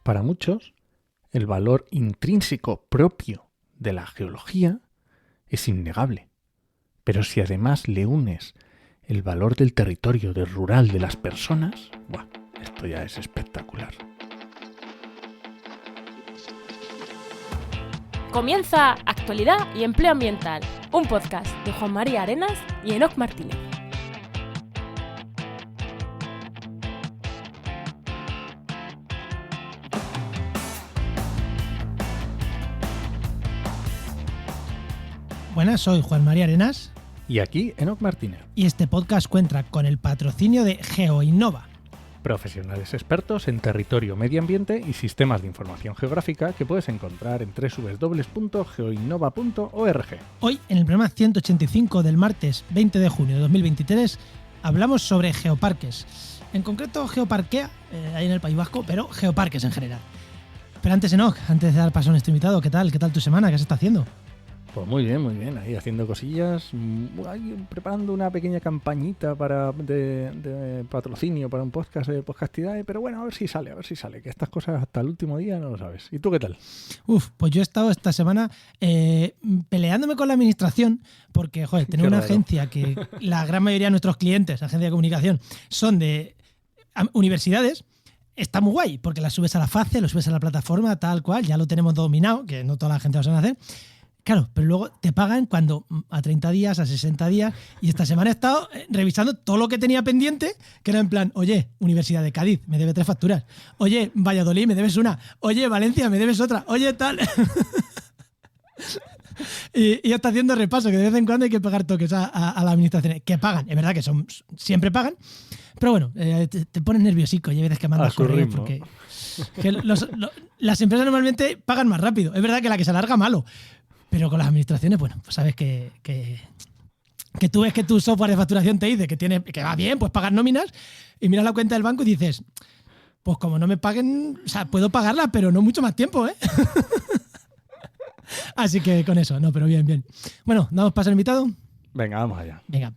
Para muchos, el valor intrínseco propio de la geología es innegable. Pero si además le unes el valor del territorio, del rural, de las personas, ¡buah! Esto ya es espectacular. Comienza Actualidad y Empleo Ambiental, un podcast de Juan María Arenas y Enoc Martínez. Buenas, soy Juan María Arenas. Y aquí Enoc Martínez. Y este podcast cuenta con el patrocinio de GeoInnova. Profesionales expertos en territorio, medio ambiente y sistemas de información geográfica que puedes encontrar en www.geoinnova.org. Hoy, en el programa 185 del martes 20 de junio de 2023, hablamos sobre geoparques. En concreto, Geoparkea, ahí en el País Vasco, pero geoparques en general. Pero antes, Enoc, antes de dar paso a nuestro invitado, ¿qué tal? ¿Qué tal tu semana? ¿Qué se está haciendo? Pues muy bien, ahí haciendo cosillas, ahí preparando una pequeña campañita de patrocinio para un podcast de Podcastidae, pero bueno, a ver si sale, que estas cosas hasta el último día no lo sabes. ¿Y tú qué tal? Pues yo he estado esta semana peleándome con la administración, porque, joder, tener una agencia que la gran mayoría de nuestros clientes, agencia de comunicación, son de universidades. Está muy guay, porque la subes a la FACE, lo subes a la plataforma, tal cual, ya lo tenemos dominado, que no toda la gente lo sabe hacer. Claro, pero luego te pagan cuando a 30 días, a 60 días, y esta semana he estado revisando todo lo que tenía pendiente, que era en plan, oye, Universidad de Cádiz, me debe 3 facturas, oye, Valladolid, me debes una, oye, Valencia, me debes otra, oye, tal. y está haciendo repaso, que de vez en cuando hay que pegar toques a la administración, que pagan, es verdad que siempre pagan, pero bueno, te pones nerviosico y hay veces que mandas correos porque las empresas normalmente pagan más rápido, es verdad que la que se alarga malo. Pero con las administraciones, bueno, pues sabes que tú ves que tu software de facturación te dice que va bien, pues pagas nóminas y miras la cuenta del banco y dices, pues como no me paguen, o sea, puedo pagarla, pero no mucho más tiempo, ¿eh? Así que con eso, no, pero bien. Bueno, ¿damos paso al invitado? Venga, vamos allá. Venga.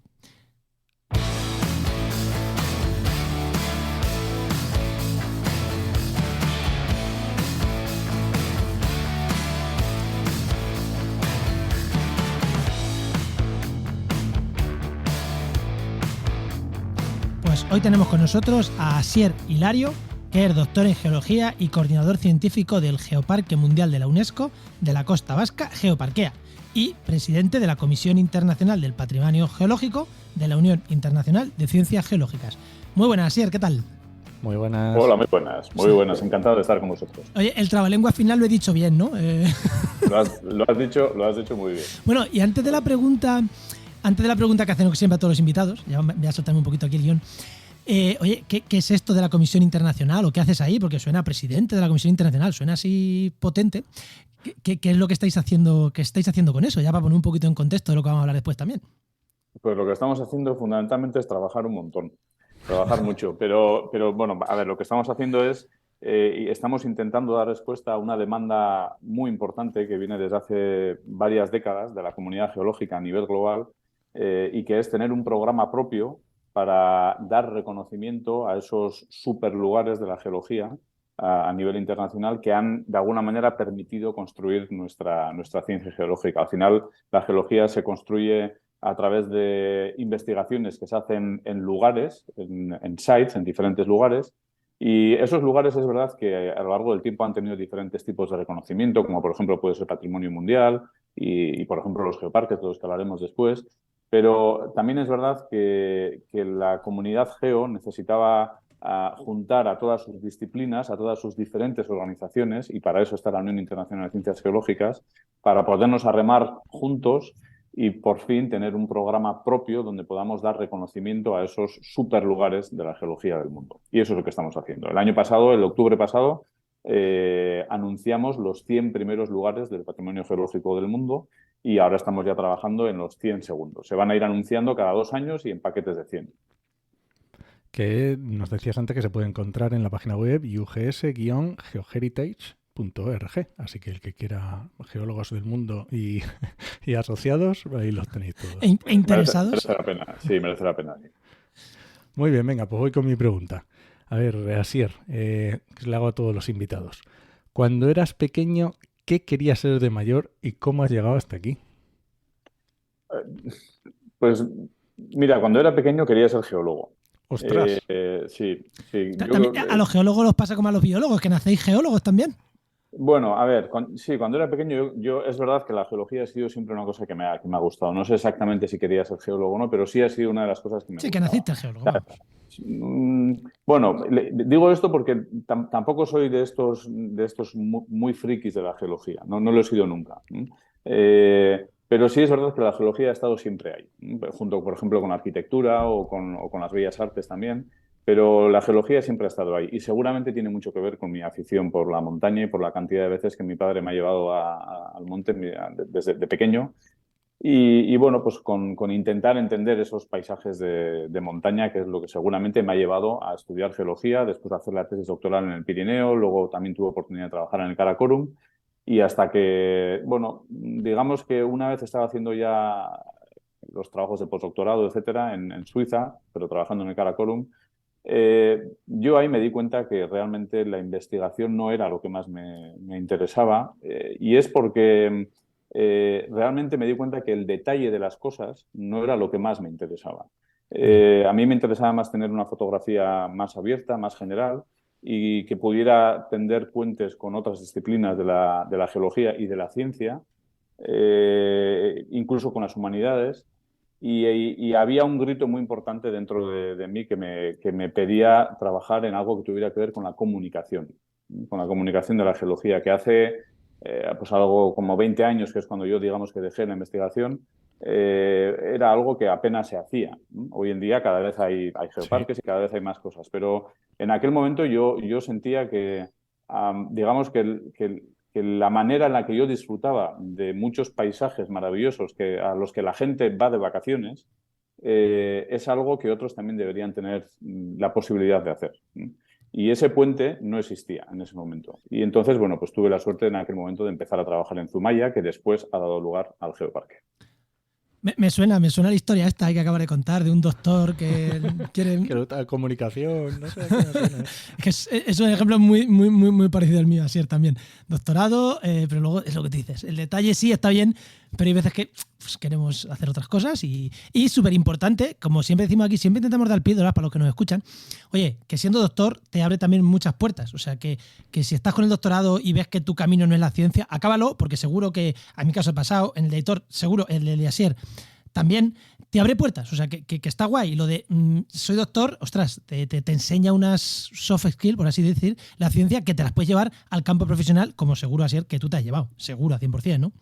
Pues hoy tenemos con nosotros a Asier Hilario, que es doctor en Geología y coordinador científico del Geoparque Mundial de la UNESCO de la Costa Vasca, Geoparkea, y presidente de la Comisión Internacional del Patrimonio Geológico de la Unión Internacional de Ciencias Geológicas. Muy buenas, Asier, ¿qué tal? Muy buenas. Hola, muy buenas, encantado de estar con vosotros. Oye, el trabalengua final lo he dicho bien, ¿no? Lo has dicho muy bien. Bueno, y antes de la pregunta que hacemos siempre a todos los invitados, ya voy a soltarme un poquito aquí el guión. Oye, ¿qué es esto de la Comisión Internacional o qué haces ahí? Porque suena presidente de la Comisión Internacional, suena así potente. ¿Qué es lo que estáis haciendo con eso? Ya para poner un poquito en contexto de lo que vamos a hablar después también. Pues lo que estamos haciendo fundamentalmente es trabajar un montón, trabajar mucho. Pero bueno, a ver, lo que estamos haciendo es, estamos intentando dar respuesta a una demanda muy importante que viene desde hace varias décadas de la comunidad geológica a nivel global, y que es tener un programa propio para dar reconocimiento a esos superlugares de la geología a nivel internacional que han, de alguna manera, permitido construir nuestra ciencia geológica. Al final, la geología se construye a través de investigaciones que se hacen en lugares, en sites, en diferentes lugares, y esos lugares es verdad que a lo largo del tiempo han tenido diferentes tipos de reconocimiento, como por ejemplo puede ser Patrimonio Mundial y por ejemplo los geoparques, de los que hablaremos después. Pero también es verdad que la comunidad geo necesitaba juntar a todas sus disciplinas, a todas sus diferentes organizaciones, y para eso está la Unión Internacional de Ciencias Geológicas, para podernos arremar juntos y por fin tener un programa propio donde podamos dar reconocimiento a esos superlugares de la geología del mundo. Y eso es lo que estamos haciendo. El año pasado, el octubre pasado, anunciamos los 100 primeros lugares del patrimonio geológico del mundo y ahora estamos ya trabajando en los 100 segundos. Se van a ir anunciando cada 2 años y en paquetes de 100. Que nos decías antes que se puede encontrar en la página web ugs-geoheritage.org. Así que el que quiera, geólogos del mundo y asociados, ahí los tenéis todos. ¿E interesados? Merece la pena. Sí, merece la pena. Muy bien, venga, pues voy con mi pregunta. A ver, Asier, que le hago a todos los invitados. Cuando eras pequeño, ¿qué querías ser de mayor y cómo has llegado hasta aquí? Pues mira, cuando era pequeño quería ser geólogo. ¡Ostras! Sí, sí. También, a los geólogos los pasa como a los biólogos, que nacéis geólogos también. Bueno, a ver, sí, cuando era pequeño es verdad que la geología ha sido siempre una cosa que me ha gustado. No sé exactamente si quería ser geólogo o no, pero sí ha sido una de las cosas que me Sí, gustaba. que naciste geólogo. Vamos. Bueno, digo esto porque tampoco soy de estos muy frikis de la geología. No lo he sido nunca. Pero sí es verdad que la geología ha estado siempre ahí, junto, por ejemplo, con la arquitectura o con las bellas artes también. Pero la geología siempre ha estado ahí y seguramente tiene mucho que ver con mi afición por la montaña y por la cantidad de veces que mi padre me ha llevado al monte desde pequeño. Y bueno, pues con intentar entender esos paisajes de montaña, que es lo que seguramente me ha llevado a estudiar geología, después de hacer la tesis doctoral en el Pirineo, luego también tuve oportunidad de trabajar en el Karakorum y hasta que, bueno, digamos que una vez estaba haciendo ya los trabajos de postdoctorado, etcétera, en Suiza, pero trabajando en el Karakorum, yo ahí me di cuenta que realmente la investigación no era lo que más me interesaba y es porque realmente me di cuenta que el detalle de las cosas no era lo que más me interesaba. A mí me interesaba más tener una fotografía más abierta, más general y que pudiera tender puentes con otras disciplinas de la geología y de la ciencia, incluso con las humanidades. Y había un grito muy importante dentro de mí que me pedía trabajar en algo que tuviera que ver con la comunicación de la geología, que hace pues algo como 20 años, que es cuando yo digamos que dejé la investigación, era algo que apenas se hacía. Hoy en día cada vez hay geoparques y cada vez hay más cosas, pero en aquel momento yo sentía que, digamos que la manera en la que yo disfrutaba de muchos paisajes maravillosos a los que la gente va de vacaciones es algo que otros también deberían tener la posibilidad de hacer. Y ese puente no existía en ese momento. Y entonces, bueno, pues tuve la suerte en aquel momento de empezar a trabajar en Zumaya, que después ha dado lugar al Geoparque. Me suena la historia esta que acabas de contar de un doctor que quiere... Que comunicación, no sé. Me suena. Es un ejemplo muy parecido al mío, Asier, también. Doctorado, pero luego es lo que te dices. El detalle sí está bien, pero hay veces que pues, queremos hacer otras cosas y súper importante, como siempre decimos aquí, siempre intentamos dar píldoras para los que nos escuchan. Oye, que siendo doctor te abre también muchas puertas. O sea, que si estás con el doctorado y ves que tu camino no es la ciencia, acábalo, porque seguro que, a mi caso he pasado, en el de editor, seguro, el de Asier, también te abre puertas, o sea, que está guay. Y lo de soy doctor, ostras, te enseña unas soft skills, por así decir, la ciencia, que te las puedes llevar al campo profesional, como seguro, Asier, que tú te has llevado, seguro, 100%, ¿no?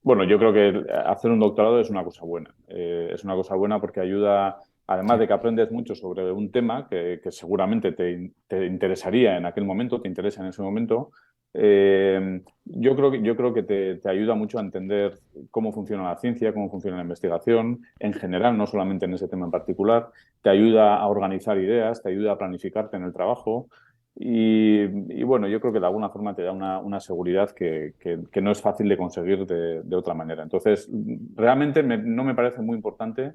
Bueno, yo creo que hacer un doctorado es una cosa buena. Es una cosa buena porque ayuda, además de que aprendes mucho sobre un tema que seguramente te interesaría en aquel momento, te interesa en ese momento. Yo creo que te ayuda mucho a entender cómo funciona la ciencia, cómo funciona la investigación en general, no solamente en ese tema en particular. Te ayuda a organizar ideas, te ayuda a planificarte en el trabajo. Y bueno, yo creo que de alguna forma te da una seguridad que no es fácil de conseguir de otra manera. Entonces, realmente no me parece muy importante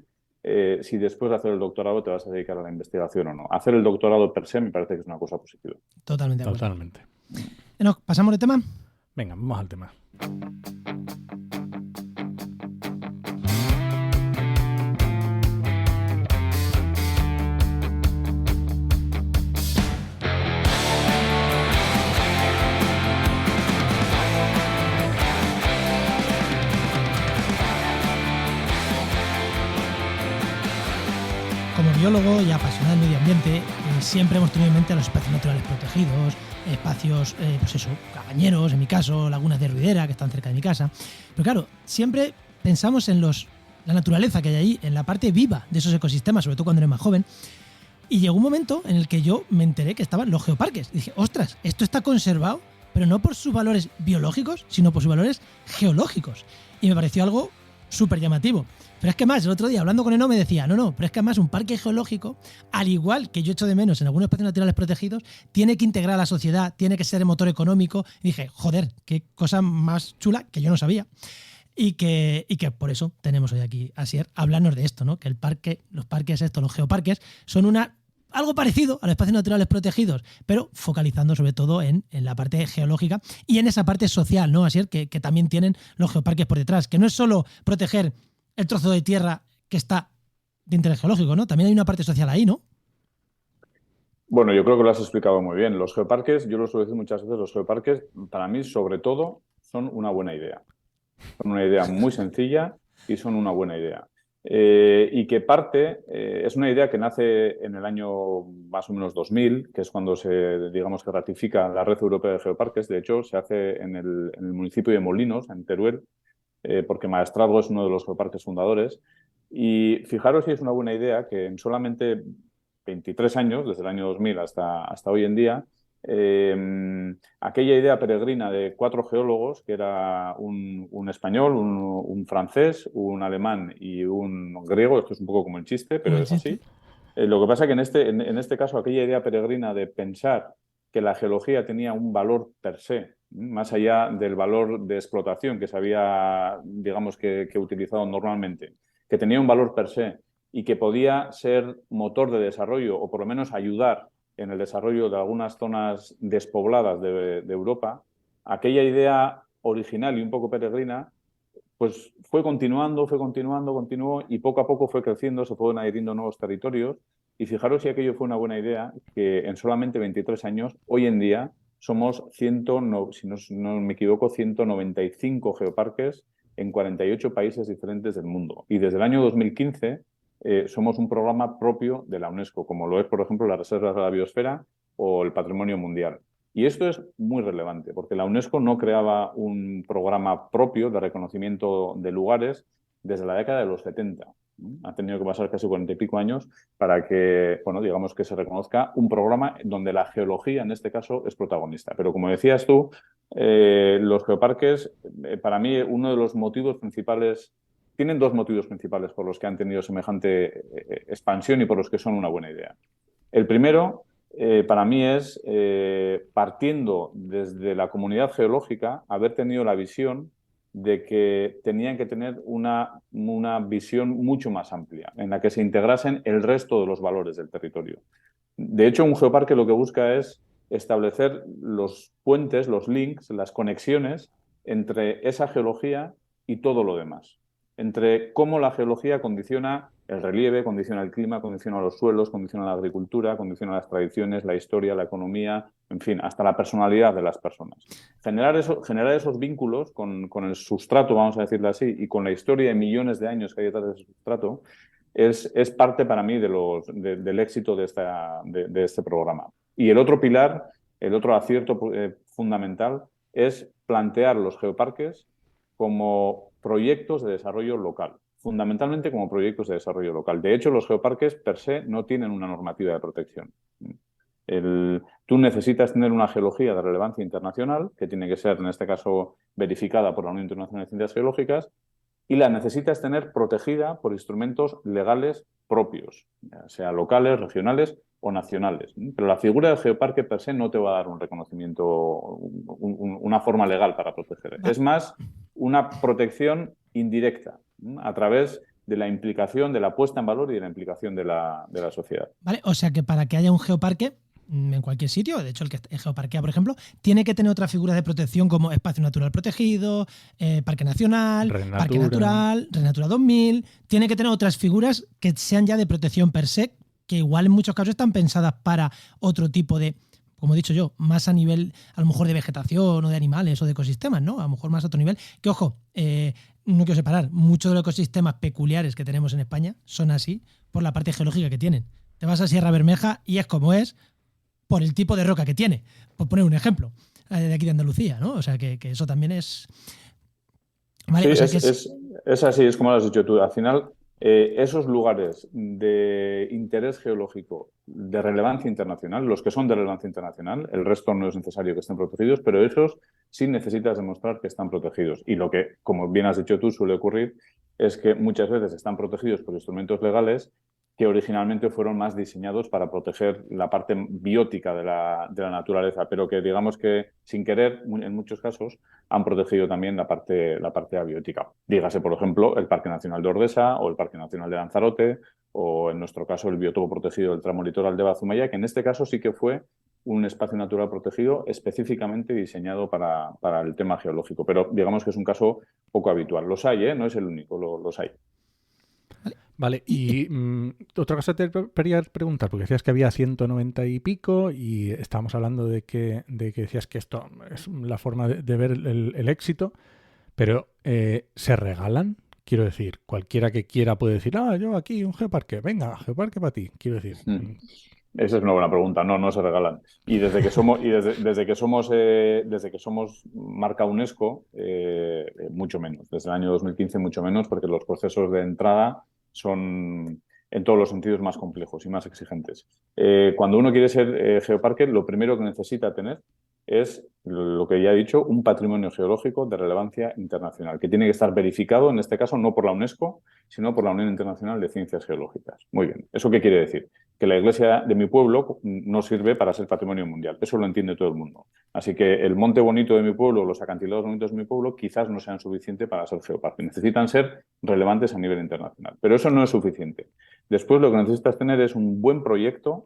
si después de hacer el doctorado te vas a dedicar a la investigación o no. Hacer el doctorado per se me parece que es una cosa positiva. Totalmente de acuerdo. Totalmente. Bueno, ¿pasamos de tema? Venga, vamos al tema. Como biólogo y apasionado del medio ambiente, siempre hemos tenido en mente a los espacios naturales protegidos, espacios, pues eso, cabañeros, en mi caso, lagunas de ruidera que están cerca de mi casa. Pero claro, siempre pensamos en la naturaleza que hay ahí, en la parte viva de esos ecosistemas, sobre todo cuando eres más joven. Y llegó un momento en el que yo me enteré que estaban los geoparques. Y dije, ostras, esto está conservado, pero no por sus valores biológicos, sino por sus valores geológicos. Y me pareció algo súper llamativo. Pero es que más, el otro día hablando con Eno me decía, no, pero es que además un parque geológico, al igual que yo echo de menos en algunos espacios naturales protegidos, tiene que integrar a la sociedad, tiene que ser el motor económico. Y dije, joder, qué cosa más chula que yo no sabía. Y que por eso tenemos hoy aquí a Asier hablarnos de esto, ¿no? Que los parques estos, los geoparques, son una algo parecido a los espacios naturales protegidos, pero focalizando sobre todo en la parte geológica y en esa parte social, ¿no? Así que también tienen los geoparques por detrás, que no es solo proteger el trozo de tierra que está de interés geológico, ¿no? También hay una parte social ahí, ¿no? Bueno, yo creo que lo has explicado muy bien. Los geoparques, yo lo suelo decir muchas veces, los geoparques, para mí, sobre todo, son una buena idea. Son una idea muy sencilla y son una buena idea. Y que parte, es una idea que nace en el año más o menos 2000, que es cuando digamos que ratifica la Red Europea de Geoparques. De hecho, se hace en el municipio de Molinos, en Teruel, porque Maestrazgo es uno de los geoparques fundadores. Y fijaros si es una buena idea que en solamente 23 años, desde el año 2000 hasta hoy en día, aquella idea peregrina de 4 geólogos, que era un español, un francés, un alemán y un griego, esto es un poco como el chiste, pero es así. Lo que pasa es que en este caso aquella idea peregrina de pensar que la geología tenía un valor per se, más allá del valor de explotación que se había, digamos, que utilizado normalmente, que tenía un valor per se y que podía ser motor de desarrollo o por lo menos ayudar en el desarrollo de algunas zonas despobladas de Europa, aquella idea original y un poco peregrina, pues continuó y poco a poco fue creciendo, se fueron adhiriendo nuevos territorios. Y fijaros si aquello fue una buena idea, que en solamente 23 años, hoy en día, somos, si no me equivoco, 195 geoparques en 48 países diferentes del mundo. Y desde el año 2015 somos un programa propio de la UNESCO, como lo es, por ejemplo, las reservas de la biosfera o el patrimonio mundial. Y esto es muy relevante, porque la UNESCO no creaba un programa propio de reconocimiento de lugares desde la década de los 70. Ha tenido que pasar casi 40 y pico años para que, bueno, digamos que se reconozca un programa donde la geología, en este caso, es protagonista. Pero como decías tú, los geoparques, para mí, uno de los motivos principales, tienen 2 motivos principales por los que han tenido semejante expansión y por los que son una buena idea. El primero, para mí, es partiendo desde la comunidad geológica, haber tenido la visión de que tenían que tener una visión mucho más amplia, en la que se integrasen el resto de los valores del territorio. De hecho, un geoparque lo que busca es establecer los puentes, los links, las conexiones entre esa geología y todo lo demás. Entre cómo la geología condiciona el relieve, condiciona el clima, condiciona los suelos, condiciona la agricultura, condiciona las tradiciones, la historia, la economía, en fin, hasta la personalidad de las personas. Generar esos vínculos con el sustrato, vamos a decirlo así, y con la historia de millones de años que hay detrás de ese sustrato, es parte para mí del éxito de este programa. Y el otro pilar, el otro acierto fundamental, es plantear los geoparques como proyectos de desarrollo local, fundamentalmente como proyectos de desarrollo local. De hecho, los geoparques per se no tienen una normativa de protección. Tú necesitas tener una geología de relevancia internacional, que tiene que ser, en este caso, verificada por la Unión Internacional de Ciencias Geológicas, y la necesitas tener protegida por instrumentos legales propios, ya sea locales, regionales o nacionales. Pero la figura del geoparque per se no te va a dar un reconocimiento, una forma legal para proteger. Es más una protección indirecta, a través de la implicación, de la puesta en valor y de la implicación de la sociedad. Vale, o sea que para que haya un geoparque en cualquier sitio, de hecho el que geoparquea, por ejemplo, tiene que tener otras figuras de protección como espacio natural protegido, parque nacional, parque natural, Red Natura 2000, tiene que tener otras figuras que sean ya de protección per se, que igual en muchos casos están pensadas para otro tipo de, como he dicho yo, más a nivel a lo mejor de vegetación o de animales o de ecosistemas, ¿no? A lo mejor más a otro nivel, que ojo, no quiero separar, muchos de los ecosistemas peculiares que tenemos en España son así por la parte geológica que tienen. Te vas a Sierra Bermeja y es como es por el tipo de roca que tiene, por poner un ejemplo, de aquí de Andalucía, ¿no? O sea, que eso también es... Vale, sí, o sea es así, es como lo has dicho tú. Al final, esos lugares de interés geológico de relevancia internacional, los que son de relevancia internacional, el resto no es necesario que estén protegidos, pero esos sí necesitas demostrar que están protegidos. Y lo que, como bien has dicho tú, suele ocurrir es que muchas veces están protegidos por instrumentos legales que originalmente fueron más diseñados para proteger la parte biótica de la naturaleza, pero que digamos que sin querer, en muchos casos, han protegido también la parte abiótica. Dígase, por ejemplo, el Parque Nacional de Ordesa o el Parque Nacional de Lanzarote o en nuestro caso el biotopo protegido del tramo litoral de Bazumaya, que en este caso sí que fue un espacio natural protegido específicamente diseñado para el tema geológico, pero digamos que es un caso poco habitual. Los hay, no es el único, los hay. Vale, y otra cosa te quería preguntar, porque decías que había 190 y pico y estábamos hablando de que decías que esto es la forma de ver el éxito, pero ¿se regalan? Quiero decir, cualquiera que quiera puede decir, yo aquí un geoparque, venga, geoparque para ti, quiero decir. Esa es una buena pregunta. No se regalan. Y desde que somos marca UNESCO, mucho menos. Desde el año 2015 mucho menos, porque los procesos de entrada son en todos los sentidos más complejos y más exigentes. Cuando uno quiere ser geoparque, lo primero que necesita tener es, lo que ya he dicho, un patrimonio geológico de relevancia internacional, que tiene que estar verificado, en este caso, no por la UNESCO, sino por la Unión Internacional de Ciencias Geológicas. Muy bien. ¿Eso qué quiere decir? Que la iglesia de mi pueblo no sirve para ser patrimonio mundial. Eso lo entiende todo el mundo. Así que el monte bonito de mi pueblo, los acantilados bonitos de mi pueblo, quizás no sean suficientes para ser geoparque. Necesitan ser relevantes a nivel internacional. Pero eso no es suficiente. Después lo que necesitas tener es un buen proyecto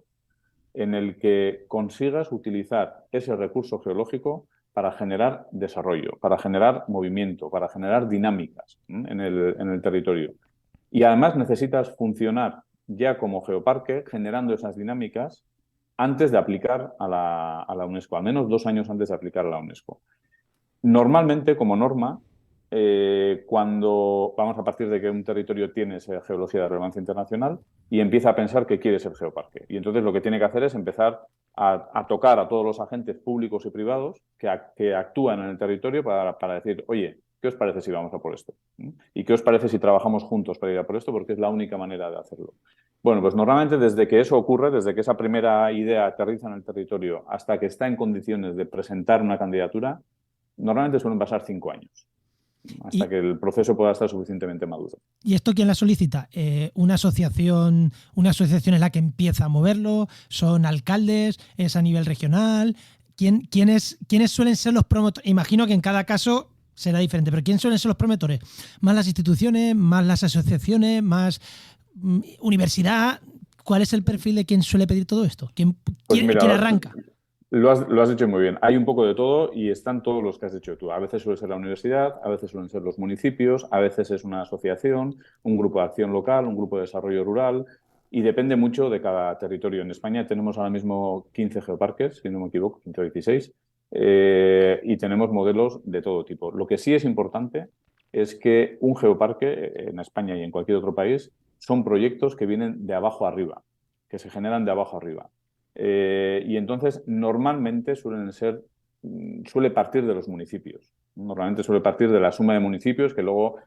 en el que consigas utilizar ese recurso geológico para generar desarrollo, para generar movimiento, para generar dinámicas en el territorio. Y además necesitas funcionar ya como geoparque generando esas dinámicas antes de aplicar a la UNESCO, al menos 2 años antes de aplicar a la UNESCO. Normalmente, como norma, cuando vamos a partir de que un territorio tiene esa geología de relevancia internacional y empieza a pensar que quiere ser geoparque. Y entonces lo que tiene que hacer es empezar a tocar a todos los agentes públicos y privados que actúan en el territorio para decir, oye, ¿qué os parece si vamos a por esto? ¿Y qué os parece si trabajamos juntos para ir a por esto? Porque es la única manera de hacerlo. Bueno, pues normalmente desde que eso ocurre, desde que esa primera idea aterriza en el territorio hasta que está en condiciones de presentar una candidatura, normalmente suelen pasar 5 años. Hasta que el proceso pueda estar suficientemente maduro. ¿Y esto quién la solicita? ¿Una asociación es la que empieza a moverlo? ¿Son alcaldes? ¿Es a nivel regional? ¿Quiénes suelen ser los promotores? Imagino que en cada caso será diferente, pero ¿quiénes suelen ser los promotores? ¿Más las instituciones? ¿Más las asociaciones? ¿Más universidad? ¿Cuál es el perfil de quien suele pedir todo esto? ¿Quién arranca? Lo has hecho muy bien. Hay un poco de todo y están todos los que has hecho tú. A veces suele ser la universidad, a veces suelen ser los municipios, a veces es una asociación, un grupo de acción local, un grupo de desarrollo rural y depende mucho de cada territorio. En España tenemos ahora mismo 15 geoparques, si no me equivoco, 15 o 16, y tenemos modelos de todo tipo. Lo que sí es importante es que un geoparque en España y en cualquier otro país son proyectos que vienen de abajo arriba, que se generan de abajo arriba. Y entonces normalmente suele partir de los municipios. Normalmente suele partir de la suma de municipios que luego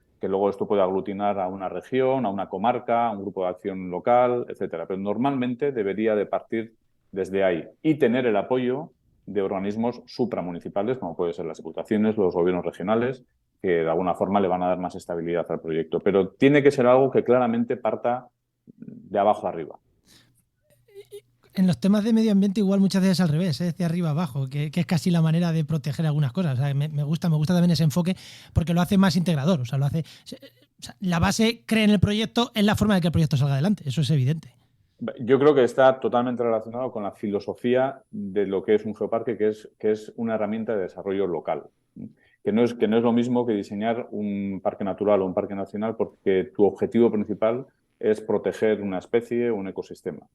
esto puede aglutinar a una región, a una comarca, a un grupo de acción local, etcétera. Pero normalmente debería de partir desde ahí y tener el apoyo de organismos supramunicipales, como pueden ser las diputaciones, los gobiernos regionales, que de alguna forma le van a dar más estabilidad al proyecto. Pero tiene que ser algo que claramente parta de abajo arriba. En los temas de medio ambiente igual muchas veces al revés, de arriba abajo, que es casi la manera de proteger algunas cosas. O sea, me gusta también ese enfoque porque lo hace más integrador. La base cree en el proyecto, es la forma de que el proyecto salga adelante. Eso es evidente. Yo creo que está totalmente relacionado con la filosofía de lo que es un geoparque, que es una herramienta de desarrollo local. Que no es lo mismo que diseñar un parque natural o un parque nacional, porque tu objetivo principal es proteger una especie o un ecosistema.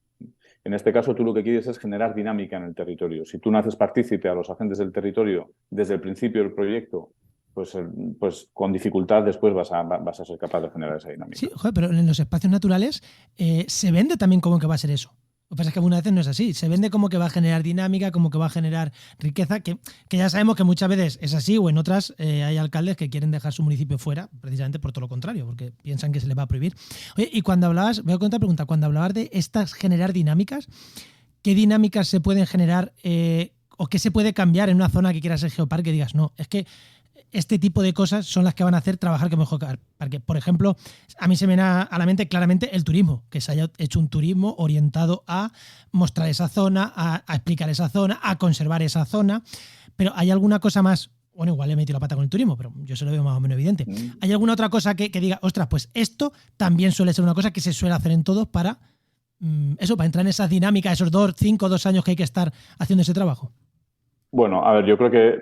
En este caso, tú lo que quieres es generar dinámica en el territorio. Si tú no haces partícipe a los agentes del territorio desde el principio del proyecto, pues con dificultad después vas a ser capaz de generar esa dinámica. Sí, pero en los espacios naturales se vende también como que va a ser eso. Lo que pasa es que algunas veces no es así. Se vende como que va a generar dinámica, como que va a generar riqueza, que ya sabemos que muchas veces es así, o en otras hay alcaldes que quieren dejar su municipio fuera, precisamente por todo lo contrario, porque piensan que se les va a prohibir. Oye, y cuando hablabas, voy a contar otra pregunta, cuando hablabas de estas generar dinámicas, ¿qué dinámicas se pueden generar o qué se puede cambiar en una zona que quiera ser geoparque que digas, no, es que este tipo de cosas son las que van a hacer trabajar que mejor parque? Por ejemplo, a mí se me viene a la mente claramente el turismo, que se haya hecho un turismo orientado a mostrar esa zona, a explicar esa zona, a conservar esa zona. Pero ¿hay alguna cosa más Bueno, igual he metido la pata con el turismo, pero yo se lo veo más o menos evidente. ¿Hay alguna otra cosa que diga, ostras, pues esto también suele ser una cosa que se suele hacer en todos para para entrar en esas dinámicas, esos 2 años que hay que estar haciendo ese trabajo? Bueno, a ver, yo creo que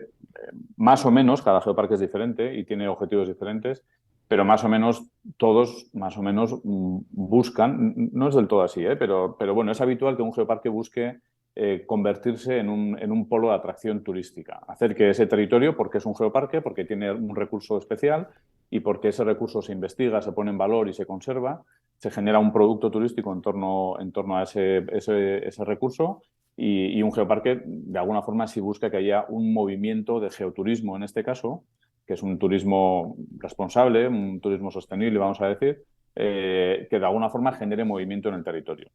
más o menos cada geoparque es diferente y tiene objetivos diferentes, pero más o menos todos más o menos buscan, no es del todo así, pero bueno, es habitual que un geoparque busque convertirse en un polo de atracción turística, hacer que ese territorio, porque es un geoparque, porque tiene un recurso especial y porque ese recurso se investiga, se pone en valor y se conserva, se genera un producto turístico en torno a ese recurso. Y un geoparque, de alguna forma, sí busca que haya un movimiento de geoturismo, en este caso, que es un turismo responsable, un turismo sostenible, vamos a decir, que de alguna forma genere movimiento en el territorio.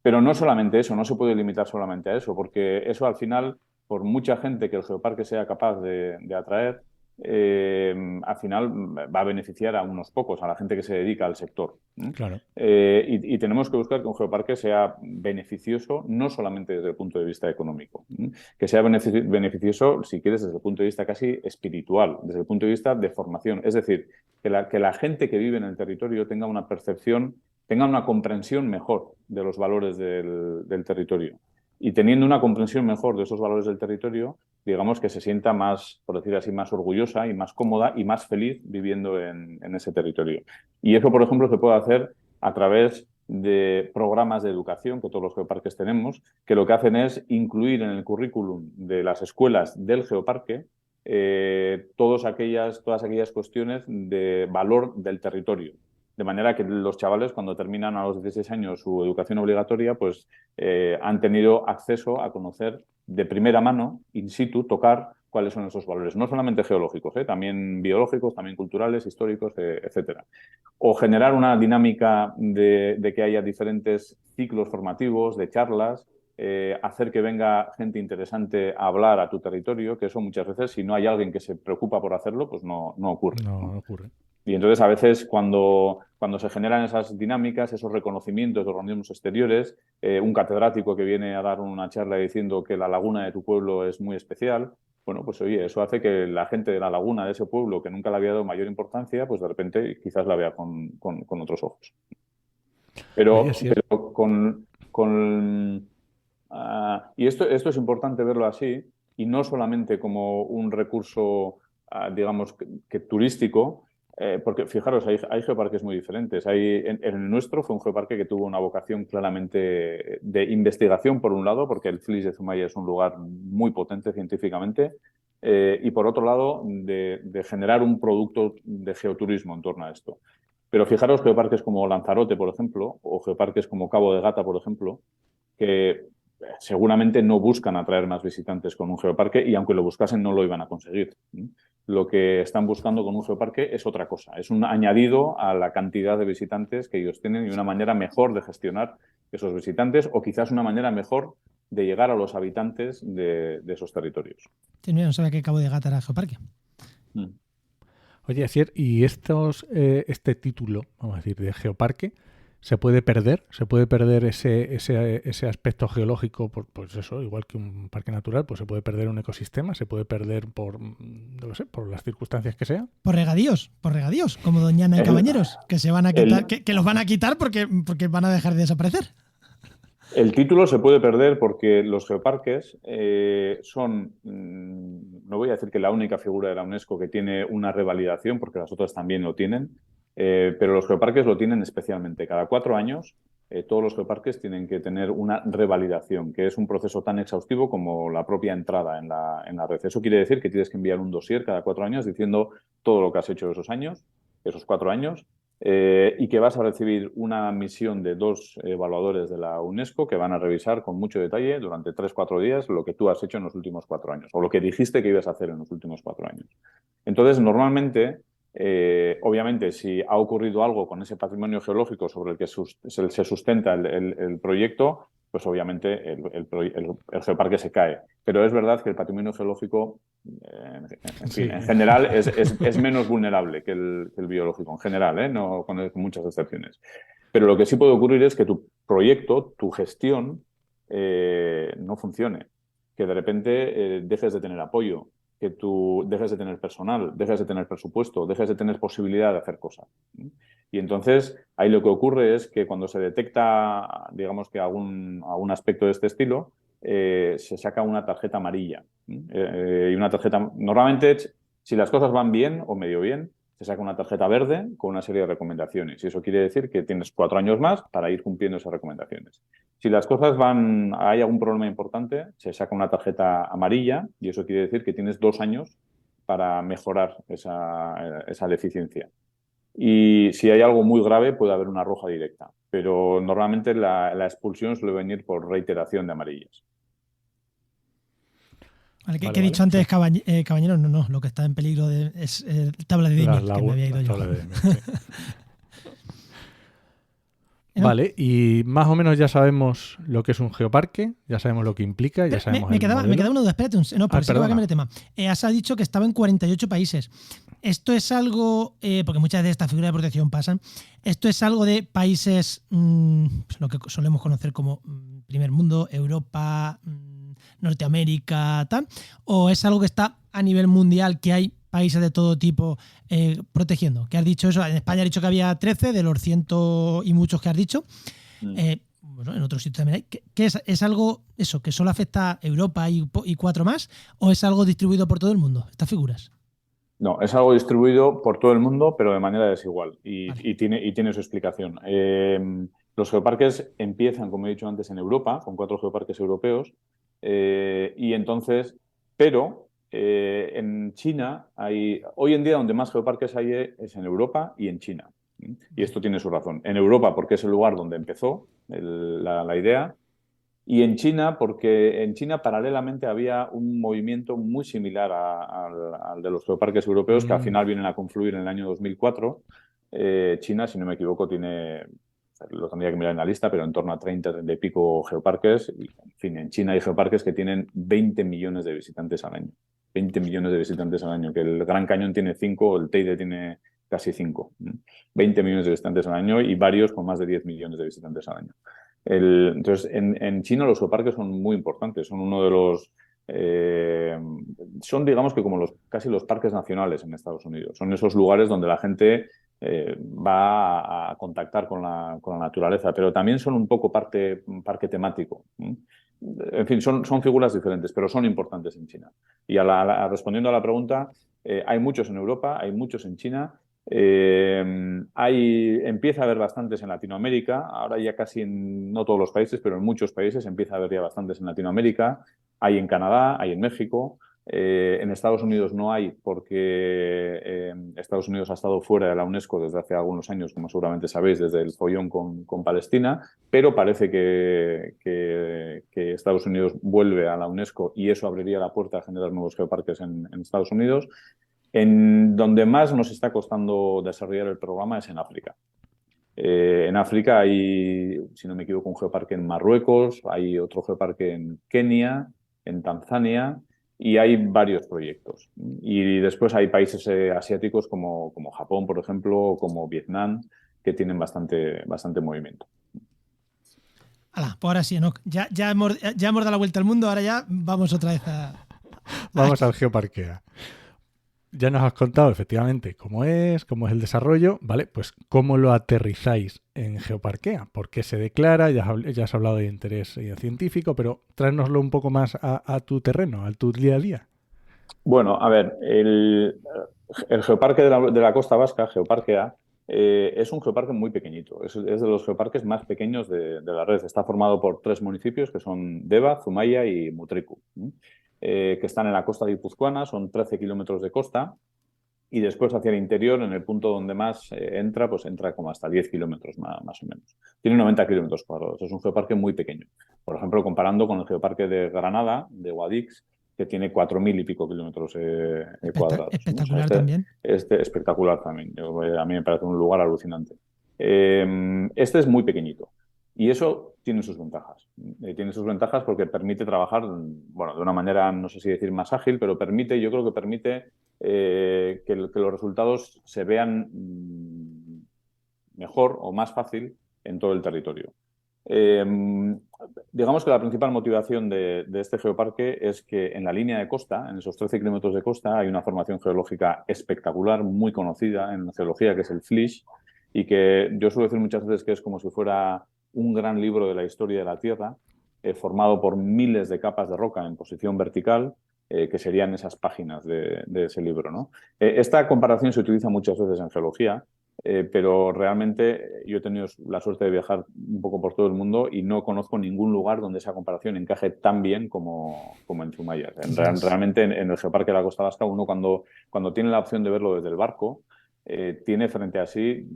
Pero no solamente eso, no se puede limitar solamente a eso, porque eso al final, por mucha gente que el geoparque sea capaz de atraer, al final va a beneficiar a unos pocos, a la gente que se dedica al sector. Claro. Y tenemos que buscar que un geoparque sea beneficioso, no solamente desde el punto de vista económico, que sea beneficioso, si quieres, desde el punto de vista casi espiritual, desde el punto de vista de formación. Es decir, que la gente que vive en el territorio tenga una percepción, tenga una comprensión mejor de los valores del territorio. Y teniendo una comprensión mejor de esos valores del territorio, digamos que se sienta más, por decir así, más orgullosa y más cómoda y más feliz viviendo en ese territorio. Y eso, por ejemplo, se puede hacer a través de programas de educación que todos los geoparques tenemos, que lo que hacen es incluir en el currículum de las escuelas del geoparque todas aquellas cuestiones de valor del territorio. De manera que los chavales, cuando terminan a los 16 años su educación obligatoria, pues han tenido acceso a conocer de primera mano, in situ, tocar cuáles son esos valores. No solamente geológicos, también biológicos, también culturales, históricos, etcétera. O generar una dinámica de que haya diferentes ciclos formativos, de charlas, hacer que venga gente interesante a hablar a tu territorio, que eso muchas veces, si no hay alguien que se preocupa por hacerlo, pues no ocurre. No ocurre. Y entonces a veces cuando se generan esas dinámicas, esos reconocimientos de organismos exteriores, un catedrático que viene a dar una charla diciendo que la laguna de tu pueblo es muy especial, bueno, pues oye, eso hace que la gente de la laguna de ese pueblo, que nunca le había dado mayor importancia, pues de repente quizás la vea con otros ojos. Pero, Oye, sí pero y esto es importante verlo así, y no solamente como un recurso, digamos, que turístico, porque fijaros, hay geoparques muy diferentes. En el nuestro fue un geoparque que tuvo una vocación claramente de investigación, por un lado, porque el Flix de Zumaya es un lugar muy potente científicamente, y por otro lado, de generar un producto de geoturismo en torno a esto. Pero fijaros geoparques como Lanzarote, por ejemplo, o geoparques como Cabo de Gata, por ejemplo, que seguramente no buscan atraer más visitantes con un geoparque y aunque lo buscasen no lo iban a conseguir. Lo que están buscando con un geoparque es otra cosa, es un añadido a la cantidad de visitantes que ellos tienen y una manera mejor de gestionar esos visitantes o quizás una manera mejor de llegar a los habitantes de esos territorios. Sí, no sabía que Cabo de Gata era geoparque. Oye, Asier, ¿y este título, vamos a decir, de geoparque, se puede perder? ¿Se puede perder ese aspecto geológico? Pues eso, igual que un parque natural, pues se puede perder un ecosistema, se puede perder por las circunstancias que sea. Por regadíos, como Doñana y Cabañeros, que se van a quitar, que los van a quitar porque van a dejar de desaparecer. El título se puede perder porque los geoparques son, no voy a decir que la única figura de la UNESCO que tiene una revalidación, porque las otras también lo tienen, pero los geoparques lo tienen especialmente. Cada 4 años todos los geoparques tienen que tener una revalidación, que es un proceso tan exhaustivo como la propia entrada en la red. Eso quiere decir que tienes que enviar un dossier cada 4 años diciendo todo lo que has hecho esos 4 años, y que vas a recibir una misión de 2 evaluadores de la UNESCO que van a revisar con mucho detalle durante 3-4 días lo que tú has hecho en los últimos 4 años o lo que dijiste que ibas a hacer en los últimos 4 años. Entonces, normalmente, obviamente, si ha ocurrido algo con ese patrimonio geológico sobre el que se sustenta el proyecto, pues obviamente el geoparque se cae. Pero es verdad que el patrimonio geológico, en general, es menos vulnerable que el biológico, en general, no con muchas excepciones. Pero lo que sí puede ocurrir es que tu proyecto, tu gestión, no funcione, que de repente dejes de tener apoyo, que tú dejes de tener personal, dejes de tener presupuesto, dejes de tener posibilidad de hacer cosas. Y entonces ahí lo que ocurre es que cuando se detecta, digamos que algún aspecto de este estilo, se saca una tarjeta amarilla. Y una tarjeta, normalmente, si las cosas van bien o medio bien, se saca una tarjeta verde con una serie de recomendaciones. Y eso quiere decir que tienes 4 años más para ir cumpliendo esas recomendaciones. Si las cosas hay algún problema importante, se saca una tarjeta amarilla y eso quiere decir que tienes 2 años para mejorar esa deficiencia. Y si hay algo muy grave, puede haber una roja directa. Pero normalmente la expulsión suele venir por reiteración de amarillas. Vale, que he dicho antes, Cabañero, no, lo que está en peligro es tabla de Daimiel, que me había ido yo. Vale, y más o menos ya sabemos lo que es un geoparque, ya sabemos lo que implica, ya sabemos me quedaba una duda, espérate, porque se va a cambiar de tema. Has dicho que estaba en 48 países. Esto es algo, porque muchas de estas figuras de protección pasan, esto es algo de países, lo que solemos conocer como primer mundo, Europa, Norteamérica, tal, o es algo que está a nivel mundial, que hay países de todo tipo protegiendo. ¿Qué has dicho eso? En España has dicho que había 13 de los 100 y muchos que has dicho. Bueno, en otros sitios también hay. ¿Qué es algo eso que solo afecta a Europa y 4 más? ¿O es algo distribuido por todo el mundo, estas figuras? No, es algo distribuido por todo el mundo, pero de manera desigual. Vale. y tiene su explicación. Los geoparques empiezan, como he dicho antes, en Europa, con 4 geoparques europeos. Y entonces, pero en China hoy en día donde más geoparques hay es en Europa y en China. Y esto tiene su razón. En Europa porque es el lugar donde empezó la idea, y en China porque en China paralelamente había un movimiento muy similar al de los geoparques europeos que al final vienen a confluir en el año 2004. China, si no me equivoco, lo tendría que mirar en la lista, pero en torno a 30 y pico geoparques. Y, en fin, en China hay geoparques que tienen 20 millones de visitantes al año. 20 millones de visitantes al año, que el Gran Cañón tiene 5, el Teide tiene casi 5. 20 millones de visitantes al año y varios con más de 10 millones de visitantes al año. Entonces, en China los geoparques son muy importantes, son uno de los... son, digamos que como casi los parques nacionales en Estados Unidos. Son esos lugares donde la gente va a contactar con la naturaleza, pero también son un poco parque temático. En fin, son figuras diferentes, pero son importantes en China. Y respondiendo a la pregunta, hay muchos en Europa, hay muchos en China. Empieza a haber bastantes en Latinoamérica, ahora ya casi en no todos los países, pero en muchos países empieza a haber ya bastantes en Latinoamérica. Hay en Canadá, hay en México. En Estados Unidos no hay porque Estados Unidos ha estado fuera de la UNESCO desde hace algunos años, como seguramente sabéis, desde el follón con Palestina, pero parece que Estados Unidos vuelve a la UNESCO y eso abriría la puerta a generar nuevos geoparques en Estados Unidos. En donde más nos está costando desarrollar el programa es en África. En África hay, si no me equivoco, un geoparque en Marruecos, hay otro geoparque en Kenia, en Tanzania, y hay varios proyectos. Y después hay países asiáticos como Japón, por ejemplo, o como Vietnam, que tienen bastante movimiento. Pues ahora sí, ¿no? Ya hemos dado la vuelta al mundo, ahora ya vamos otra vez Vamos al Geoparquea. Ya nos has contado efectivamente cómo es el desarrollo, ¿vale? Pues cómo lo aterrizáis en Geoparquea, por qué se declara, ya has hablado de interés científico, pero tráenoslo un poco más a tu terreno, a tu día a día. Bueno, a ver, el Geoparque de la Costa Vasca, Geoparquea, es un geoparque muy pequeñito, es de los geoparques más pequeños de la red. Está formado por 3 municipios que son Deva, Zumaya y Mutriku. Que están en la costa guipuzcoana, son 13 kilómetros de costa, y después hacia el interior, en el punto donde más entra, pues entra como hasta 10 kilómetros más o menos. Tiene 90 kilómetros cuadrados, es un geoparque muy pequeño. Por ejemplo, comparando con el geoparque de Granada, de Guadix, que tiene 4.000 y pico kilómetros cuadrados. Espectacular también. Espectacular también. A mí me parece un lugar alucinante. Este es muy pequeñito. Y eso tiene sus ventajas. Tiene sus ventajas porque permite trabajar, bueno, de una manera, no sé si decir más ágil, pero yo creo que permite que los resultados se vean mejor o más fácil en todo el territorio. Digamos que la principal motivación de este geoparque es que en la línea de costa, en esos 13 kilómetros de costa, hay una formación geológica espectacular, muy conocida en geología, que es el Flix, y que yo suelo decir muchas veces que es como si fuera un gran libro de la historia de la Tierra, formado por miles de capas de roca en posición vertical, que serían esas páginas de ese libro, ¿no? Esta comparación se utiliza muchas veces en geología, pero realmente yo he tenido la suerte de viajar un poco por todo el mundo y no conozco ningún lugar donde esa comparación encaje tan bien como en Zumaya. Realmente en el Geoparque de la Costa Vasca, uno cuando tiene la opción de verlo desde el barco, tiene frente a sí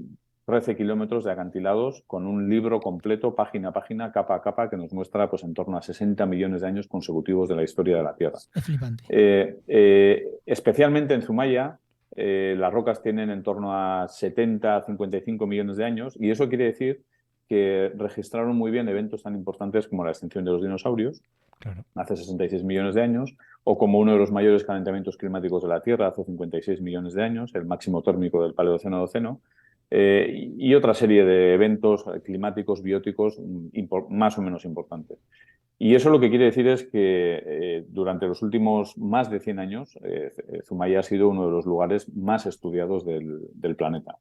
13 kilómetros de acantilados con un libro completo, página a página, capa a capa, que nos muestra pues, en torno a 60 millones de años consecutivos de la historia de la Tierra. Es flipante. Especialmente en Zumaya, las rocas tienen en torno a 70, 55 millones de años, y eso quiere decir que registraron muy bien eventos tan importantes como la extinción de los dinosaurios, claro, hace 66 millones de años, o como uno de los mayores calentamientos climáticos de la Tierra hace 56 millones de años, el máximo térmico del Paleoceno-Eoceno, y otra serie de eventos climáticos, bióticos, más o menos importantes. Y eso lo que quiere decir es que durante los últimos más de 100 años, Zumaya ha sido uno de los lugares más estudiados del planeta.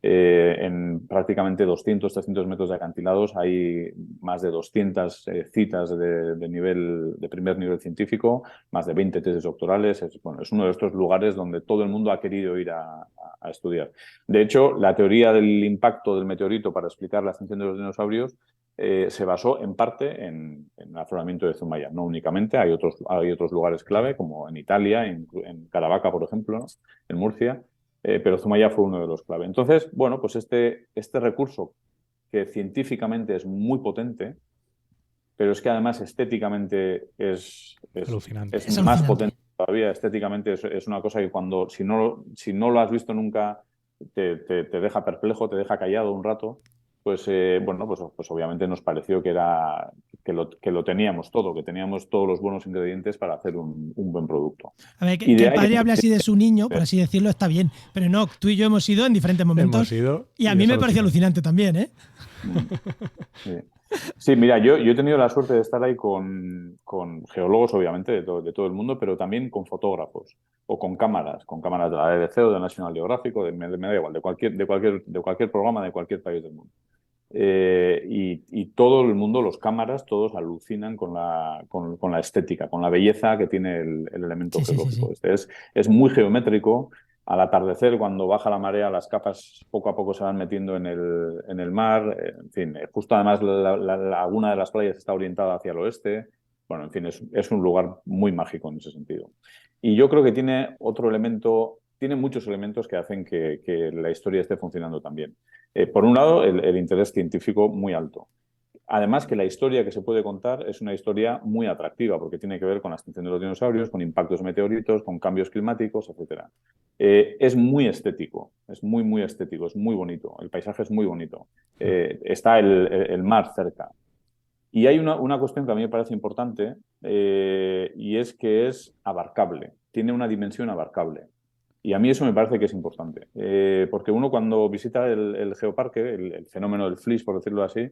En prácticamente 200, 300 metros de acantilados hay más de 200 citas de primer nivel científico, más de 20 tesis doctorales. Es uno de estos lugares donde todo el mundo ha querido ir a estudiar. De hecho, la teoría del impacto del meteorito para explicar la extinción de los dinosaurios se basó en parte en el afloramiento de Zumaya. No únicamente, hay otros lugares clave, como en Italia, en Caravaca, por ejemplo, ¿no? En Murcia, pero Zumaya fue uno de los clave. Entonces, bueno, pues este recurso, que científicamente es muy potente, pero es que además estéticamente es más potente todavía. Estéticamente es una cosa que si no lo has visto nunca, te deja perplejo, te deja callado un rato. Pues obviamente nos pareció que lo teníamos todo, que teníamos todos los buenos ingredientes para hacer un buen producto. A ver, que el padre hable así de su niño, por así decirlo, está bien. Pero no, tú y yo hemos ido en diferentes momentos. Y a mí me pareció alucinante también, ¿eh? Sí, mira, yo he tenido la suerte de estar ahí con geólogos, obviamente, de todo el mundo, pero también con fotógrafos o con cámaras de la BBC o de National Geographic, me da igual, de cualquier programa de cualquier país del mundo. Y todo el mundo, los cámaras, todos alucinan con la estética, con la belleza que tiene el elemento geológico. Sí. Es muy geométrico. Al atardecer, cuando baja la marea, las capas poco a poco se van metiendo en el mar. En fin, justo además alguna de las playas está orientada hacia el oeste. Bueno, en fin, es un lugar muy mágico en ese sentido. Y yo creo que tiene muchos elementos que hacen que la historia esté funcionando tan bien. Por un lado, el interés científico muy alto. Además, que la historia que se puede contar es una historia muy atractiva, porque tiene que ver con la extinción de los dinosaurios, con impactos meteoritos, con cambios climáticos, etc. Es muy estético, es muy, muy estético, es muy bonito. El paisaje es muy bonito. Está el mar cerca. Y hay una cuestión que a mí me parece importante, y es que es abarcable, tiene una dimensión abarcable. Y a mí eso me parece que es importante, porque uno cuando visita el geoparque, el fenómeno del Flix, por decirlo así,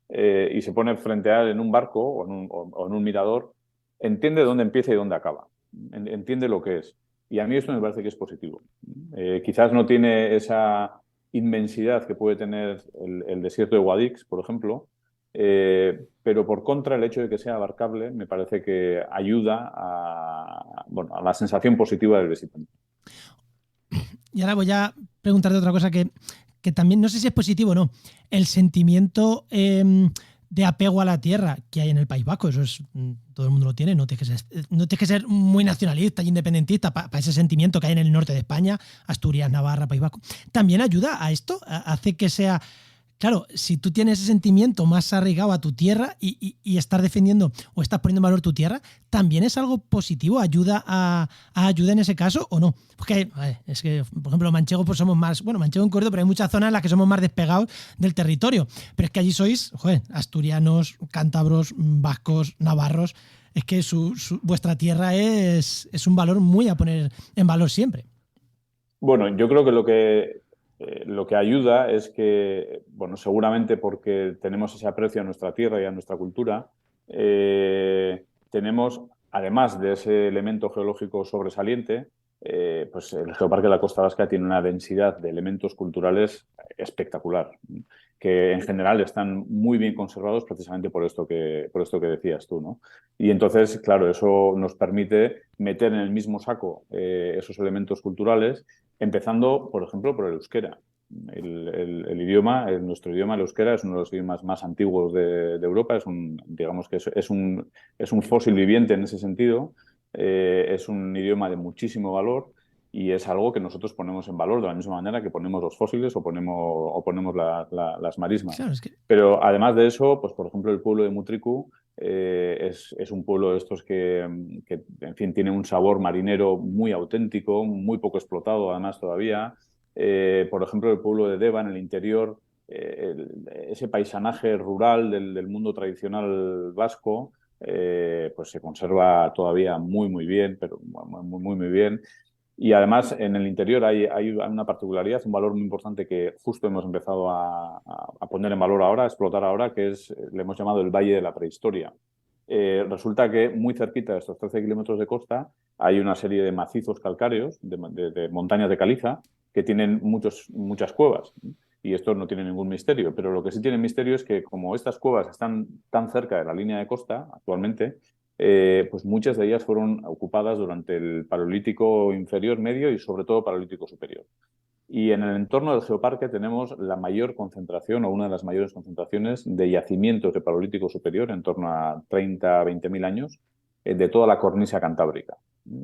y se pone frente a él en un barco o en un mirador, entiende dónde empieza y dónde acaba, entiende lo que es. Y a mí esto me parece que es positivo. Quizás no tiene esa inmensidad que puede tener el desierto de Guadix, por ejemplo, pero por contra el hecho de que sea abarcable me parece que ayuda a la sensación positiva del visitante. Y ahora voy a preguntarte otra cosa que también no sé si es positivo o no. El sentimiento de apego a la tierra que hay en el País Vasco, eso es, todo el mundo lo tiene, no tienes que ser muy nacionalista y independentista para ese sentimiento que hay en el norte de España, Asturias, Navarra, País Vasco. También ayuda a esto, hace que sea... Claro, si tú tienes ese sentimiento más arraigado a tu tierra y estás defendiendo o estás poniendo en valor tu tierra, ¿también es algo positivo? ¿Ayuda ayuda en ese caso o no? Porque es que, por ejemplo, manchegos pues somos más... Bueno, manchego en Cordo, pero hay muchas zonas en las que somos más despegados del territorio. Pero es que allí sois, asturianos, cántabros, vascos, navarros. Es que vuestra tierra es un valor muy a poner en valor siempre. Bueno, yo creo que lo que ayuda es que, bueno, seguramente porque tenemos ese aprecio a nuestra tierra y a nuestra cultura, tenemos, además de ese elemento geológico sobresaliente, pues el Geoparque de la Costa Vasca tiene una densidad de elementos culturales espectacular, que en general están muy bien conservados precisamente por esto que decías tú, ¿no? Y entonces, claro, eso nos permite meter en el mismo saco esos elementos culturales, empezando, por ejemplo, por el euskera. El idioma, nuestro idioma, el euskera, es uno de los idiomas más antiguos de Europa, digamos que es un fósil viviente en ese sentido, es un idioma de muchísimo valor y es algo que nosotros ponemos en valor de la misma manera que ponemos los fósiles o ponemos las marismas. Claro, es que... Pero además de eso, pues por ejemplo el pueblo de Mutriku es un pueblo de estos que, en fin, tiene un sabor marinero muy auténtico, muy poco explotado además todavía. Por ejemplo, el pueblo de Deva, en el interior, ese paisanaje rural del mundo tradicional vasco, pues se conserva todavía muy, muy bien, pero muy, muy, muy bien. Y además, en el interior hay una particularidad, un valor muy importante que justo hemos empezado a poner en valor ahora, a explotar ahora, que le hemos llamado el Valle de la Prehistoria. Resulta que muy cerquita de estos 13 kilómetros de costa hay una serie de macizos calcáreos, de montañas de caliza, que tienen muchas cuevas. Y esto no tiene ningún misterio, pero lo que sí tiene misterio es que como estas cuevas están tan cerca de la línea de costa actualmente, pues muchas de ellas fueron ocupadas durante el Paleolítico inferior, medio y sobre todo Paleolítico superior. Y en el entorno del Geoparque tenemos la mayor concentración o una de las mayores concentraciones de yacimientos de Paleolítico superior, en torno a 30 a 20.000 años, de toda la cornisa cantábrica,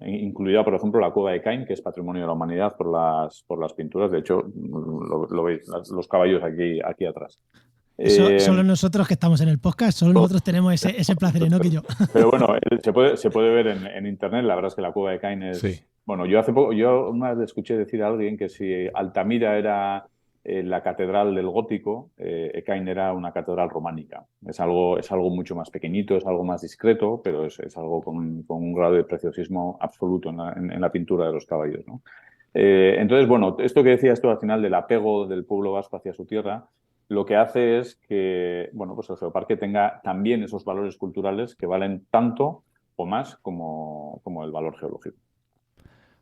incluida, por ejemplo, la cueva de Caín, que es patrimonio de la humanidad por las pinturas. De hecho, lo veis, los caballos aquí atrás. Solo nosotros que estamos en el podcast, solo nosotros tenemos ese placer, ¿no? Que yo. Pero bueno, se puede ver en internet. La verdad es que la cueva de Caín es... Sí. Bueno, yo una vez escuché decir a alguien que si Altamira era la catedral del gótico, Caín era una catedral románica. Es algo mucho más pequeñito, es algo más discreto, pero es algo con un grado de preciosismo absoluto en la pintura de los caballos, ¿no? Entonces, bueno, esto que decías tú al final del apego del pueblo vasco hacia su tierra, lo que hace es que, bueno, pues el Geoparque tenga también esos valores culturales que valen tanto o más como el valor geológico.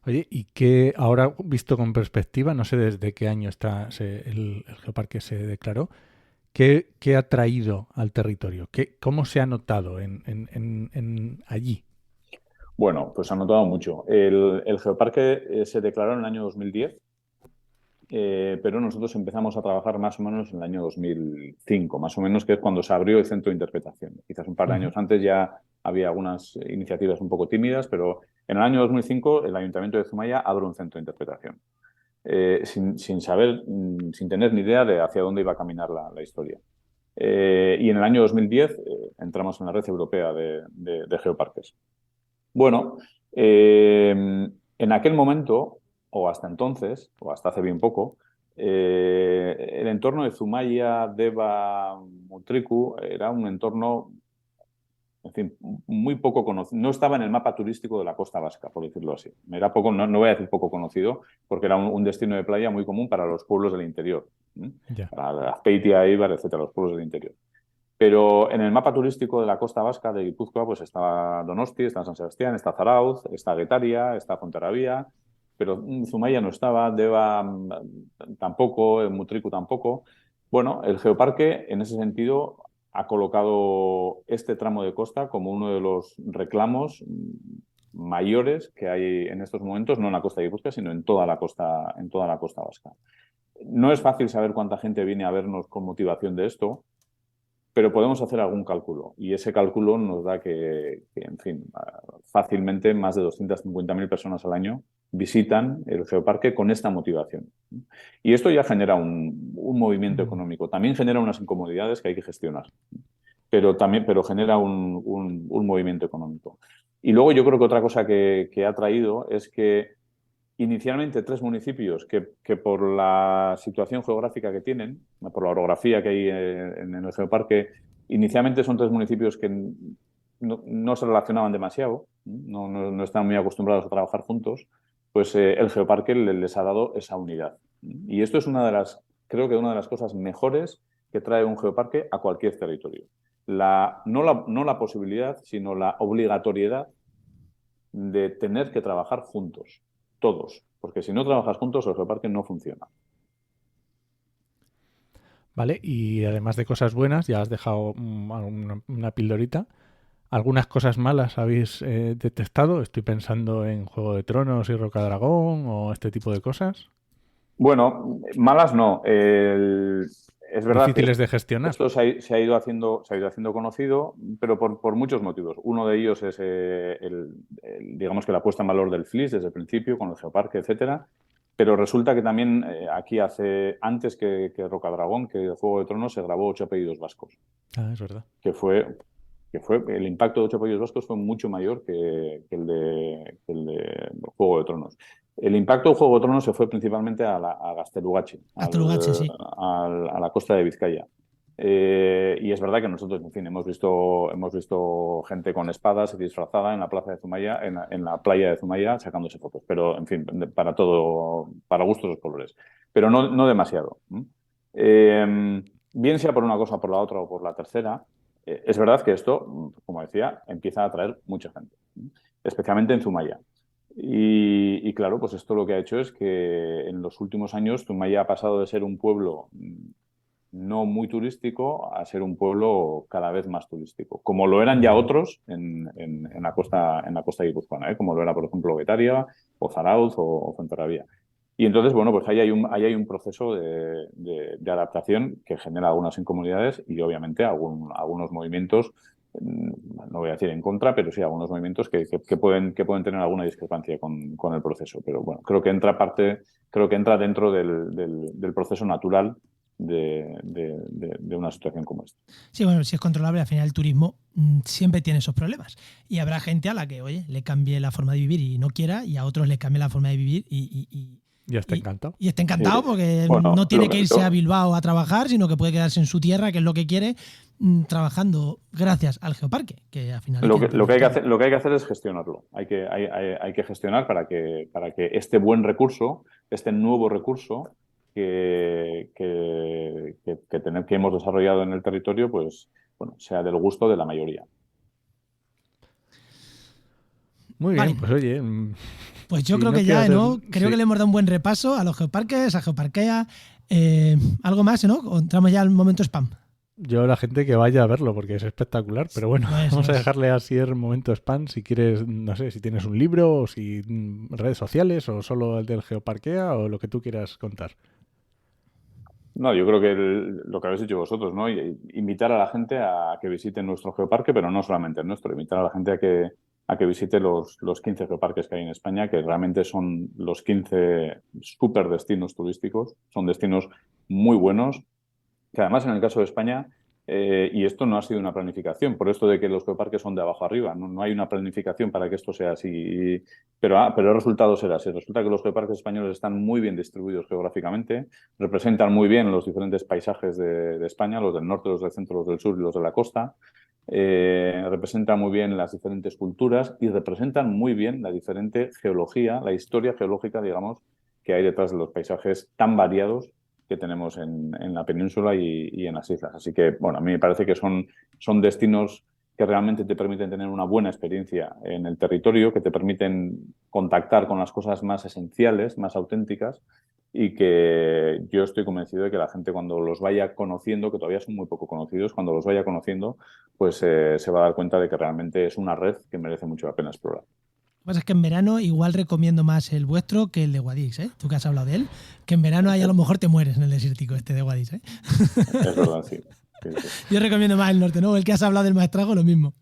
Oye, y que ahora visto con perspectiva, no sé desde qué año el Geoparque se declaró, ¿qué ha traído al territorio? ¿Cómo se ha notado allí? Bueno, pues ha notado mucho. El Geoparque se declaró en el año 2010, pero nosotros empezamos a trabajar más o menos en el año 2005, más o menos, que es cuando se abrió el centro de interpretación. Quizás un par de años antes ya había algunas iniciativas un poco tímidas, pero en el año 2005 el Ayuntamiento de Zumaia abre un centro de interpretación, sin saber, sin tener ni idea de hacia dónde iba a caminar la historia. Y en el año 2010 entramos en la red europea de geoparques. Bueno, en aquel momento, o hasta entonces, o hasta hace bien poco, el entorno de Zumaia, Deva, Mutriku era un entorno, en fin, muy poco conocido. No estaba en el mapa turístico de la costa vasca, por decirlo así. Era poco, no voy a decir poco conocido, porque era un destino de playa muy común para los pueblos del interior. Para Azpeitia, Eibar, etcétera, los pueblos del interior. Pero en el mapa turístico de la costa vasca de Guipúzcoa, pues está Donosti, está San Sebastián, está Zarauz, está Getaria, está Fonterrabía, pero Zumaia no estaba, Deva tampoco, Mutriku tampoco. Bueno, el Geoparque, en ese sentido, ha colocado este tramo de costa como uno de los reclamos mayores que hay en estos momentos, no en la costa de Guipúzcoa, sino en toda la costa vasca. No es fácil saber cuánta gente viene a vernos con motivación de esto, pero podemos hacer algún cálculo y ese cálculo nos da que en fin, fácilmente más de 250.000 personas al año visitan el Geoparque con esta motivación. Y esto ya genera un movimiento económico. También genera unas incomodidades que hay que gestionar, pero genera un movimiento económico. Y luego yo creo que otra cosa que ha traído es que inicialmente 3 municipios que por la situación geográfica que tienen, por la orografía que hay en el Geoparque, inicialmente son 3 municipios que no se relacionaban demasiado, no están muy acostumbrados a trabajar juntos, pues el Geoparque les ha dado esa unidad. Y esto es creo que una de las cosas mejores que trae un geoparque a cualquier territorio. No la posibilidad, sino la obligatoriedad de tener que trabajar juntos, todos, porque si no trabajas juntos el geoparque no funciona. Vale, y además de cosas buenas, ya has dejado una pildorita. ¿Algunas cosas malas habéis detectado? Estoy pensando en Juego de Tronos y Rocadragón o este tipo de cosas. Bueno, malas no. Es verdad difíciles que de gestionar. esto se ha ido haciendo conocido, pero por muchos motivos. Uno de ellos es digamos que la puesta en valor del FLIS desde el principio, con el geoparque, etcétera. Pero resulta que también aquí antes que Rocadragón, que Juego de Tronos, se grabó 8 apellidos vascos. Ah, es verdad. Que fue el impacto de 8 apellidos vascos fue mucho mayor que el de Juego de Tronos. El impacto de Juego de Tronos se fue principalmente a Gaztelugatxe, Sí. a la costa de Vizcaya. Y es verdad que nosotros, en fin, hemos visto gente con espadas disfrazada en la plaza de Zumaya, en la playa de Zumaya, sacándose fotos. Pero, en fin, para gustos los colores. Pero no demasiado. Bien sea por una cosa, por la otra o por la tercera, es verdad que esto, como decía, empieza a atraer mucha gente, especialmente en Zumaya. Y claro, pues esto lo que ha hecho es que en los últimos años Zumaya ha pasado de ser un pueblo no muy turístico a ser un pueblo cada vez más turístico, como lo eran ya otros en la costa guipuzcoana, como lo era, por ejemplo, Getaria o Zarautz o Fuenterrabía. Y entonces, bueno, pues ahí hay un proceso de adaptación que genera algunas incomodidades y obviamente algunos movimientos, no voy a decir en contra, pero sí algunos movimientos que pueden tener alguna discrepancia con el proceso. Pero bueno, creo que entra dentro del proceso natural de una situación como esta. Sí, bueno, si es controlable, al final el turismo siempre tiene esos problemas. Y habrá gente a la que, oye, le cambie la forma de vivir y no quiera, y a otros le cambie la forma de vivir y está encantado. Y está encantado sí. porque Bueno, no tiene que irse a Bilbao a trabajar, sino que puede quedarse en su tierra, que es lo que quiere, trabajando gracias al geoparque, que al final... Lo que hay que hacer es gestionarlo. Hay que gestionar para que este buen recurso, este nuevo recurso que hemos desarrollado en el territorio, pues bueno, sea del gusto de la mayoría. Muy bien, pues oye... Pues yo creo que ya, ¿no? Creo que le hemos dado un buen repaso a los geoparques, a Geoparkea. ¿Algo más, no? ¿O entramos ya al momento spam? Yo la gente que vaya a verlo porque es espectacular, pero bueno, vamos a dejarle así el momento spam si quieres, no sé, si tienes un libro o si redes sociales o solo el del Geoparkea o lo que tú quieras contar. No, yo creo que lo que habéis hecho vosotros, ¿no? Invitar a la gente a que visiten nuestro geoparque, pero no solamente el nuestro, invitar a la gente a que visite los 15 geoparques que hay en España, que realmente son los 15 súper destinos turísticos, son destinos muy buenos, que además en el caso de España, y esto no ha sido una planificación, por esto de que los geoparques son de abajo arriba, no hay una planificación para que esto sea así, pero el resultado será así. Resulta que los geoparques españoles están muy bien distribuidos geográficamente, representan muy bien los diferentes paisajes de España, los del norte, los del centro, los del sur y los de la costa. Representan muy bien las diferentes culturas y representan muy bien la diferente geología, la historia geológica, digamos, que hay detrás de los paisajes tan variados que tenemos en la península y en las islas. Así que, bueno, a mí me parece que son destinos que realmente te permiten tener una buena experiencia en el territorio, que te permiten contactar con las cosas más esenciales, más auténticas, y que yo estoy convencido de que la gente cuando los vaya conociendo, que todavía son muy poco conocidos, cuando los vaya conociendo, pues se va a dar cuenta de que realmente es una red que merece mucho la pena explorar. Lo que pasa es que en verano igual recomiendo más el vuestro que el de Guadix, ¿eh? Tú que has hablado de él, que en verano ahí a lo mejor te mueres en el desértico este de Guadix, ¿eh? Es verdad, sí. Yo recomiendo más el norte, ¿no? El que has hablado del Maestrazgo, lo mismo.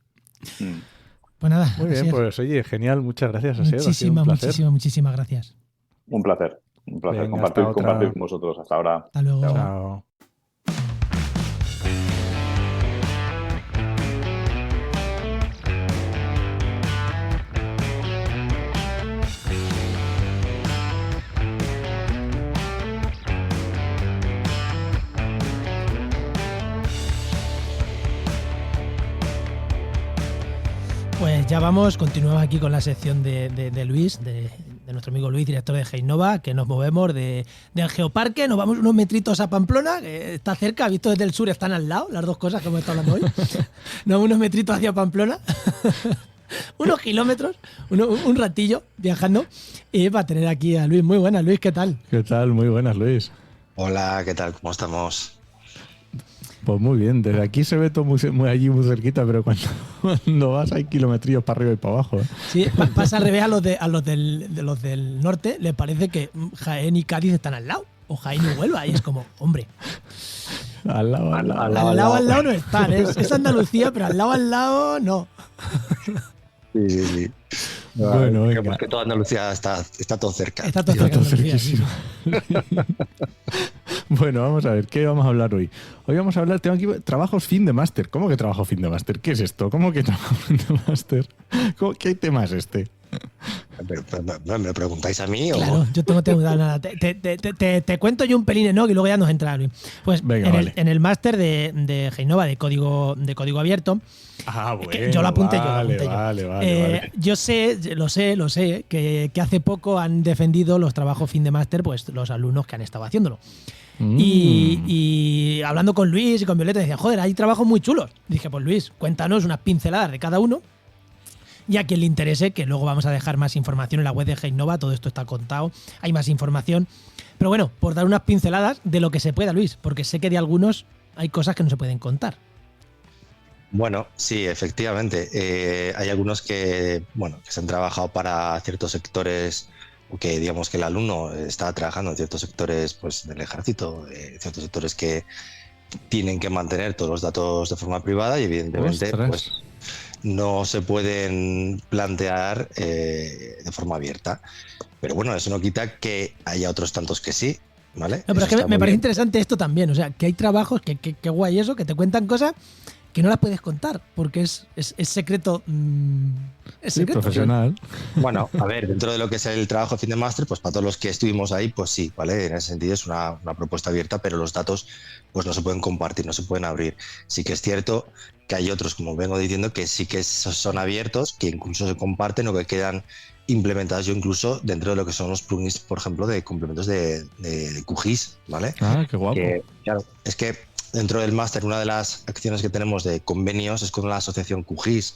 Pues nada. Muy bien, pues oye, genial, muchas gracias, Asier. Muchísimas gracias. Un placer Venga, compartir con vosotros. Hasta ahora. Hasta luego. Chao. Pues ya vamos, continuamos aquí con la sección de Luis, de nuestro amigo Luis, director de Heinova, que nos movemos del Geoparque, nos vamos unos metritos a Pamplona, que está cerca, visto desde el sur, están al lado, las dos cosas que hemos estado hablando hoy. Nos vamos unos metritos hacia Pamplona, unos kilómetros, un ratillo viajando, y para tener aquí a Luis. Muy buenas, Luis, ¿qué tal? ¿Qué tal? Muy buenas, Luis. Hola, ¿qué tal? ¿Cómo estamos? Pues muy bien, desde aquí se ve todo allí muy cerquita, pero cuando vas hay kilometrillos para arriba y para abajo. Sí, pasa al revés a los del norte, les parece que Jaén y Cádiz están al lado, o Jaén y Huelva, y es como, hombre, Al lado no están, es Andalucía, pero al lado no. Sí. Bueno, venga. Porque toda Andalucía está todo cerca. Está todo cerca. cerquísimo. Bueno, vamos a ver, ¿qué vamos a hablar hoy? Hoy vamos a hablar, tengo aquí trabajos fin de máster. ¿Cómo que trabajo fin de máster? ¿Qué es esto? ¿Cómo que trabajo fin de máster? ¿Qué tema es este? ¿Me lo preguntáis a mí? Claro, yo tengo nada. Te cuento yo un pelín, ¿no? Y luego ya nos entra Luis. Pues venga, vale. en el máster de Heinova de código abierto. Ah, bueno. Que yo lo apunté Vale. Yo lo sé, que hace poco han defendido los trabajos fin de máster, pues los alumnos que han estado haciéndolo. Y hablando con Luis y con Violeta, decían, joder, hay trabajos muy chulos. Dije, pues Luis, cuéntanos unas pinceladas de cada uno. Y a quien le interese, que luego vamos a dejar más información en la web de Heinova, todo esto está contado, hay más información. Pero bueno, por dar unas pinceladas de lo que se pueda, Luis, porque sé que de algunos hay cosas que no se pueden contar. Bueno, sí, efectivamente. Hay algunos que se han trabajado para ciertos sectores, que digamos que el alumno está trabajando en ciertos sectores pues, del ejército, ciertos sectores que tienen que mantener todos los datos de forma privada y evidentemente pues, no se pueden plantear de forma abierta. Pero bueno, eso no quita que haya otros tantos que sí, ¿vale? No, pero es que me parece interesante esto también, o sea, que hay trabajos, que guay eso, que te cuentan cosas que no las puedes contar, porque es secreto. Es secreto. Profesional. Bueno, a ver, dentro de lo que es el trabajo de fin de máster, pues para todos los que estuvimos ahí, pues sí, ¿vale? En ese sentido es una propuesta abierta, pero los datos pues no se pueden compartir, no se pueden abrir. Sí que es cierto que hay otros, como vengo diciendo, que sí que son abiertos, que incluso se comparten o que quedan implementados yo incluso dentro de lo que son los plugins, por ejemplo, de complementos de QGIS, ¿vale? Ah, qué guapo. Claro, es que dentro del máster una de las acciones que tenemos de convenios es con la asociación QGIS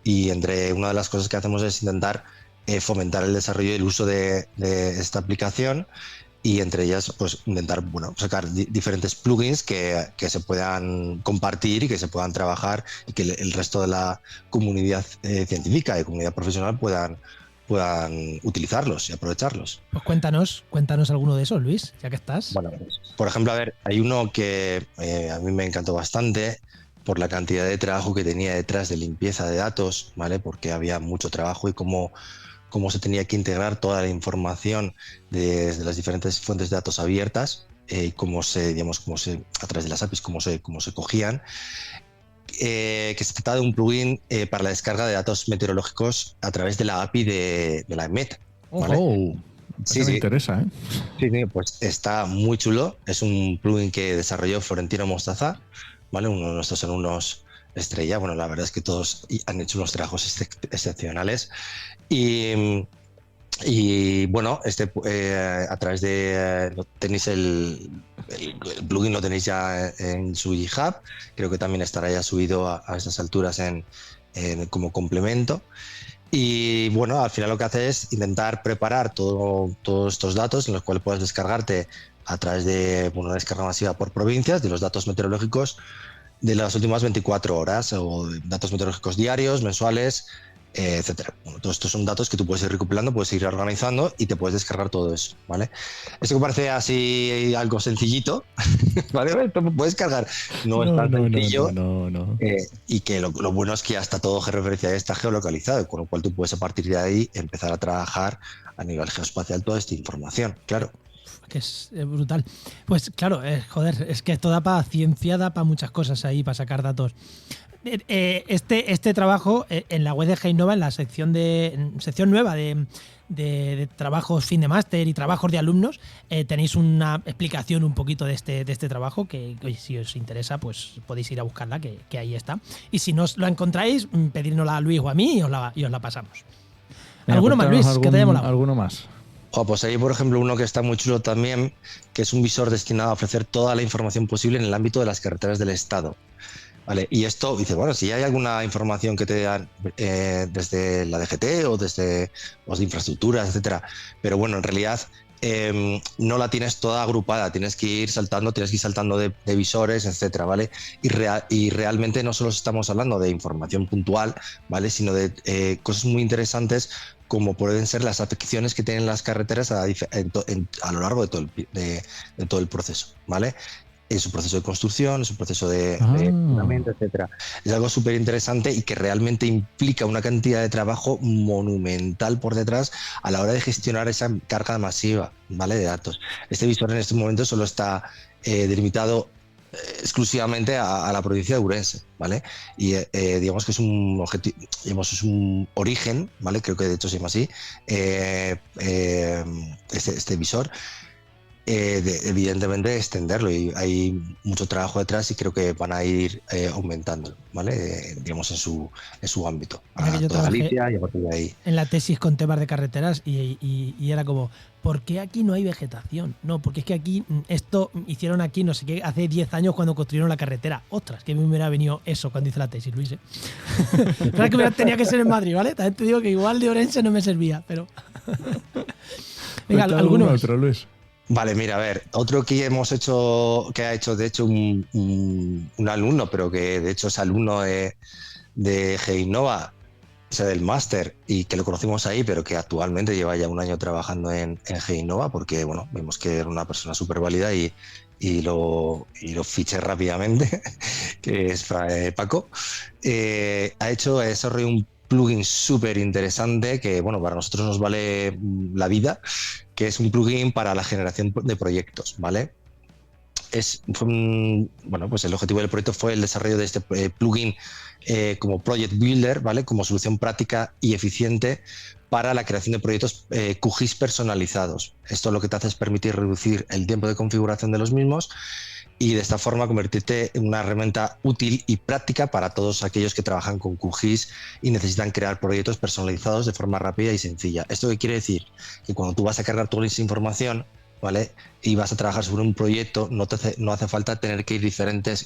y entre una de las cosas que hacemos es intentar fomentar el desarrollo y el uso de esta aplicación y entre ellas pues intentar sacar diferentes plugins que se puedan compartir y que se puedan trabajar y que el resto de la comunidad científica y comunidad profesional puedan utilizarlos y aprovecharlos. Pues cuéntanos alguno de esos, Luis, ya que estás. Bueno, por ejemplo, a ver, hay uno que a mí me encantó bastante por la cantidad de trabajo que tenía detrás de limpieza de datos, ¿vale? Porque había mucho trabajo y cómo se tenía que integrar toda la información desde las diferentes fuentes de datos abiertas y a través de las APIs, cómo se cogían. Que se trata de un plugin para la descarga de datos meteorológicos a través de la API de la EMET. ¿Vale? Sí, me interesa, ¿eh? Sí, pues está muy chulo. Es un plugin que desarrolló Florentino Mostaza, ¿vale? Uno de nuestros alumnos estrella. Bueno, la verdad es que todos han hecho unos trabajos excepcionales. Y bueno, a través de tenéis el plugin lo tenéis ya en su GitHub, creo que también estará ya subido a estas alturas como complemento. Y bueno, al final lo que hace es intentar preparar todos estos datos en los cuales puedes descargarte a través de una descarga masiva por provincias de los datos meteorológicos de las últimas 24 horas o datos meteorológicos diarios, mensuales, etcétera. Bueno, todos estos son datos que tú puedes ir recopilando, puedes ir organizando y te puedes descargar todo eso, ¿vale? Esto que parece así algo sencillito, ¿vale? Esto puedes cargar. No es tan sencillo. No. Y que lo bueno es que ya está todo georreferenciado y está geolocalizado, con lo cual tú puedes a partir de ahí empezar a trabajar a nivel geoespacial toda esta información, claro. Que es brutal. Pues claro, es que esto da para ciencia, da para muchas cosas ahí, para sacar datos. Este trabajo en la web de Heinova, en la sección nueva de trabajos fin de máster y trabajos de alumnos, tenéis una explicación un poquito de este trabajo que si os interesa pues podéis ir a buscarla, que ahí está. Y si no os la encontráis, pedírnosla a Luis o a mí y os la pasamos. ¿Alguno más, Luis, que te haya molado? ¿Alguno más? Pues hay, por ejemplo, uno que está muy chulo también, que es un visor destinado a ofrecer toda la información posible en el ámbito de las carreteras del Estado. Vale, y esto dice, bueno, si hay alguna información que te dan desde la DGT o desde de infraestructuras, etcétera, pero bueno, en realidad no la tienes toda agrupada, tienes que ir saltando de visores, etcétera, ¿vale? Y realmente no solo estamos hablando de información puntual, ¿vale? Sino de cosas muy interesantes como pueden ser las afecciones que tienen las carreteras a lo largo de todo el proceso, ¿vale? En su proceso de construcción, en su proceso de fundamento, etcétera. Es algo súper interesante y que realmente implica una cantidad de trabajo monumental por detrás a la hora de gestionar esa carga masiva, ¿vale? De datos. Este visor en este momento solo está delimitado exclusivamente a la provincia de Ourense, ¿vale? Y digamos que es un objetivo, digamos, es un origen, ¿vale? Creo que de hecho se llama así, este visor. Evidentemente extenderlo, y hay mucho trabajo detrás y creo que van a ir aumentando, ¿vale? Digamos en su ámbito a toda Galicia y a partir de ahí. En la tesis con temas de carreteras y era como, ¿por qué aquí no hay vegetación? No, porque es que aquí esto hicieron aquí no sé qué hace 10 años cuando construyeron la carretera. Ostras, que me hubiera venido eso cuando hice la tesis, Luis. Claro que tenía que ser en Madrid, ¿vale? También te digo que igual de Orense no me servía, pero venga, algunos otro, Luis. Vale, mira, a ver, otro que ha hecho de hecho un alumno, pero que de hecho es alumno de GEINNOVA, o sea, del máster, y que lo conocimos ahí, pero que actualmente lleva ya un año trabajando en GEINNOVA, porque bueno, vimos que era una persona súper válida y lo fiché rápidamente, que es Paco. Ha desarrollado un plugin súper interesante que, bueno, para nosotros nos vale la vida, que es un plugin para la generación de proyectos, ¿vale? Bueno, pues el objetivo del proyecto fue el desarrollo de este plugin como Project Builder, ¿vale? Como solución práctica y eficiente para la creación de proyectos QGIS personalizados. Esto lo que te hace es permitir reducir el tiempo de configuración de los mismos y de esta forma convertirte en una herramienta útil y práctica para todos aquellos que trabajan con QGIS y necesitan crear proyectos personalizados de forma rápida y sencilla. ¿Esto qué quiere decir? Que cuando tú vas a cargar toda esa información, ¿vale? Y vas a trabajar sobre un proyecto, no hace falta tener que ir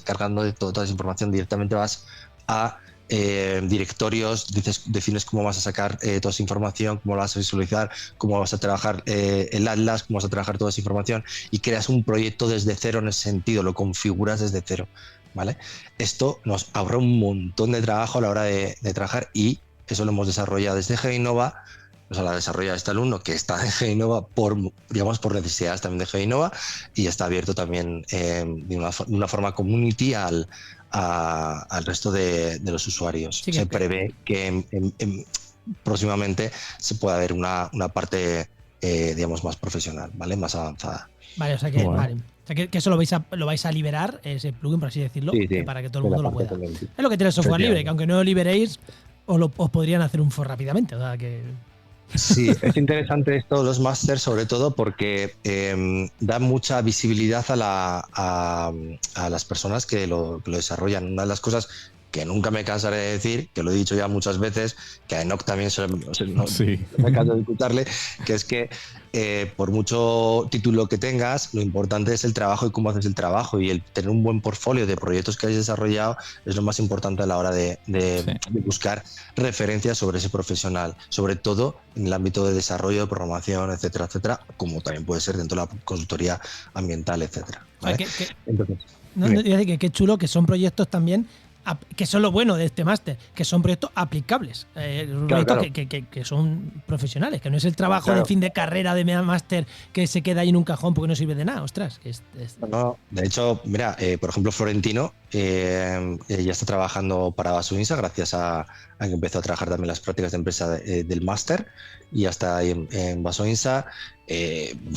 cargando de toda esa información, directamente vas a directorios, defines cómo vas a sacar toda esa información, cómo la vas a visualizar, cómo vas a trabajar el atlas, cómo vas a trabajar toda esa información y creas un proyecto desde cero en ese sentido, lo configuras desde cero, ¿vale? Esto nos ahorra un montón de trabajo a la hora de trabajar y eso lo hemos desarrollado desde GEINNOVA. O sea, la desarrolla este alumno que está en GEINNOVA por necesidades también de GEINNOVA y está abierto también de una forma community al resto de los usuarios. Sí, se prevé que próximamente se pueda ver una parte, digamos, más profesional, ¿vale? Más avanzada. Vale, o sea que, vale. O sea que eso lo vais a liberar, ese plugin, por así decirlo, sí, que para que todo el mundo lo pueda. Es lo que tiene el software libre, que aunque no lo liberéis, os podrían hacer un for rápidamente. O sea que... Sí, es interesante esto, los másters, sobre todo porque da mucha visibilidad a las personas que lo desarrollan. Una de las cosas que nunca me cansaré de decir, que lo he dicho ya muchas veces, que a Enoch también me canso de escucharle, que es que por mucho título que tengas, lo importante es el trabajo y cómo haces el trabajo, y el tener un buen portfolio de proyectos que hayas desarrollado es lo más importante a la hora de buscar referencias sobre ese profesional, sobre todo en el ámbito de desarrollo, de programación, etcétera, etcétera, como también puede ser dentro de la consultoría ambiental, etcétera, ¿vale? Entonces, qué chulo que son proyectos también que son lo bueno de este máster, que son proyectos aplicables, proyectos que son profesionales, que no es el trabajo de fin de carrera de máster que se queda ahí en un cajón porque no sirve de nada, ostras. No, de hecho, mira, por ejemplo, Florentino ya está trabajando para Basoinsa gracias a que empezó a trabajar también las prácticas de empresa del máster y ya está ahí en Basoinsa.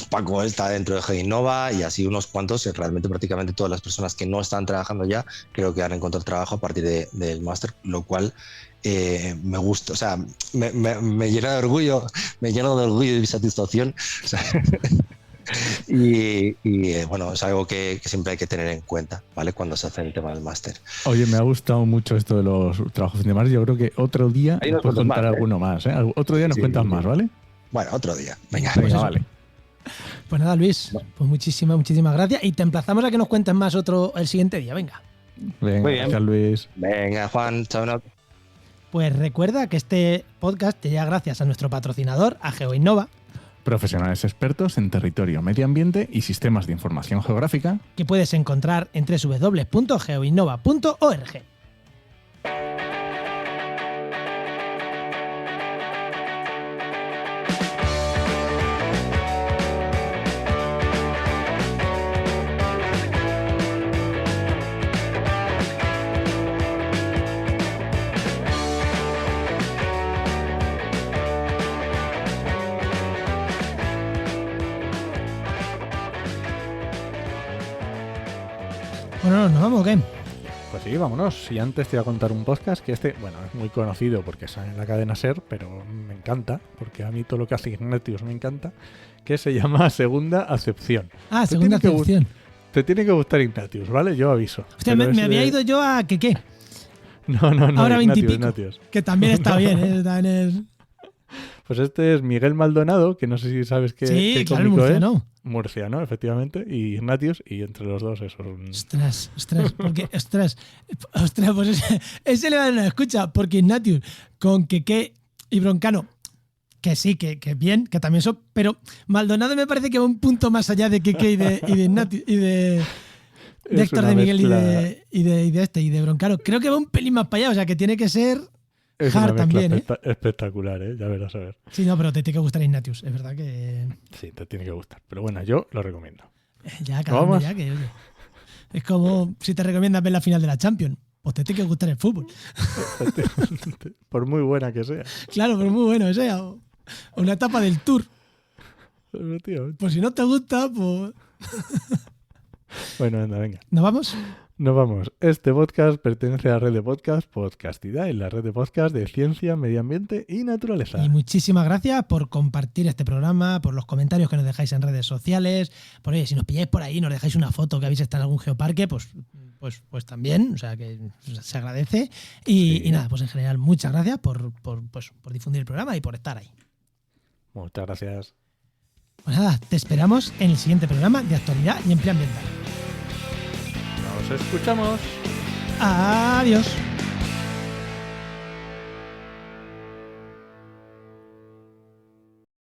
Paco está dentro de GEINNOVA y así unos cuantos, realmente prácticamente todas las personas que no están trabajando ya creo que han encontrado trabajo a partir del máster, lo cual me gusta, o sea, me llena de orgullo, y satisfacción, o sea, y bueno, es algo que siempre hay que tener en cuenta, ¿vale? Cuando se hace el tema del máster. Oye, me ha gustado mucho esto de los trabajos de máster. Yo creo que otro día nos puedes contar alguno más, ¿eh? Otro día nos cuentas más, ¿vale? Bueno, otro día. Venga. Venga, vale. Pues nada, Luis, pues muchísimas gracias y te emplazamos a que nos cuentes más el siguiente día. Venga. Venga, Muy bien. gracias, Luis. Venga, Juan, chao. No. Pues recuerda que este podcast te llega gracias a nuestro patrocinador, a GeoInnova, Profesionales expertos en territorio, medio ambiente y sistemas de información geográfica. que puedes encontrar en www.geoinnova.org. Bueno, ¿nos vamos o qué? Pues sí, vámonos. Y antes te voy a contar un podcast que bueno, es muy conocido porque sale en la cadena SER, pero me encanta, porque a mí todo lo que hace Ignatius me encanta, que se llama Segunda Acepción. Ah, Te segunda tiene que acepción. Te tiene que gustar Ignatius, ¿vale? Yo aviso. Hostia, Pero me es había de- ido yo a qué, No, ahora 20 y pico. Ignatius. que también está bien, ¿eh? Está en el... Pues este es Miguel Maldonado, que no sé si sabes qué, Sí, qué claro, el cómico es. murciano. Murciano, efectivamente, y Ignatius, y entre los dos eso es un... Ostras, porque, ostras, pues ese le va a dar una escucha, porque Ignatius con Keke y Broncano, que sí, que bien, que también son, pero Maldonado me parece que va un punto más allá de Keke y de Ignatius, y de Es Héctor una de Miguel mezcla- y de Broncano. Creo que va un pelín más para allá, o sea que tiene que ser Es una hard mezcla también, ¿eh? espectacular, ¿eh? Ya verás a ver. Sí, no, pero te tiene que gustar Ignatius, es verdad que Sí, te tiene que gustar. Pero bueno, yo lo recomiendo. ya cada uno ¿Vamos? ya que oye, es como si te recomiendas ver la final de la Champions, pues te tiene que gustar el fútbol. Por muy buena que sea. Claro, pero muy bueno, o sea, o una etapa del Tour. Efectivamente. Pues si no te gusta, pues... Bueno, anda, venga. ¿Nos vamos? Nos vamos. Este podcast pertenece a la red de podcast Podcastidad, en la red de podcast de ciencia, medio ambiente y naturaleza. Y muchísimas gracias por compartir este programa, por los comentarios que nos dejáis en redes sociales, por oye, si nos pilláis por ahí, nos dejáis una foto que habéis estado en algún geoparque, pues también, o sea que se agradece. Y, Sí. y nada, pues en general, muchas gracias por difundir el programa y por estar ahí. Muchas gracias. Pues nada, te esperamos en el siguiente programa de actualidad y empleo ambiental. Nos escuchamos. Adiós.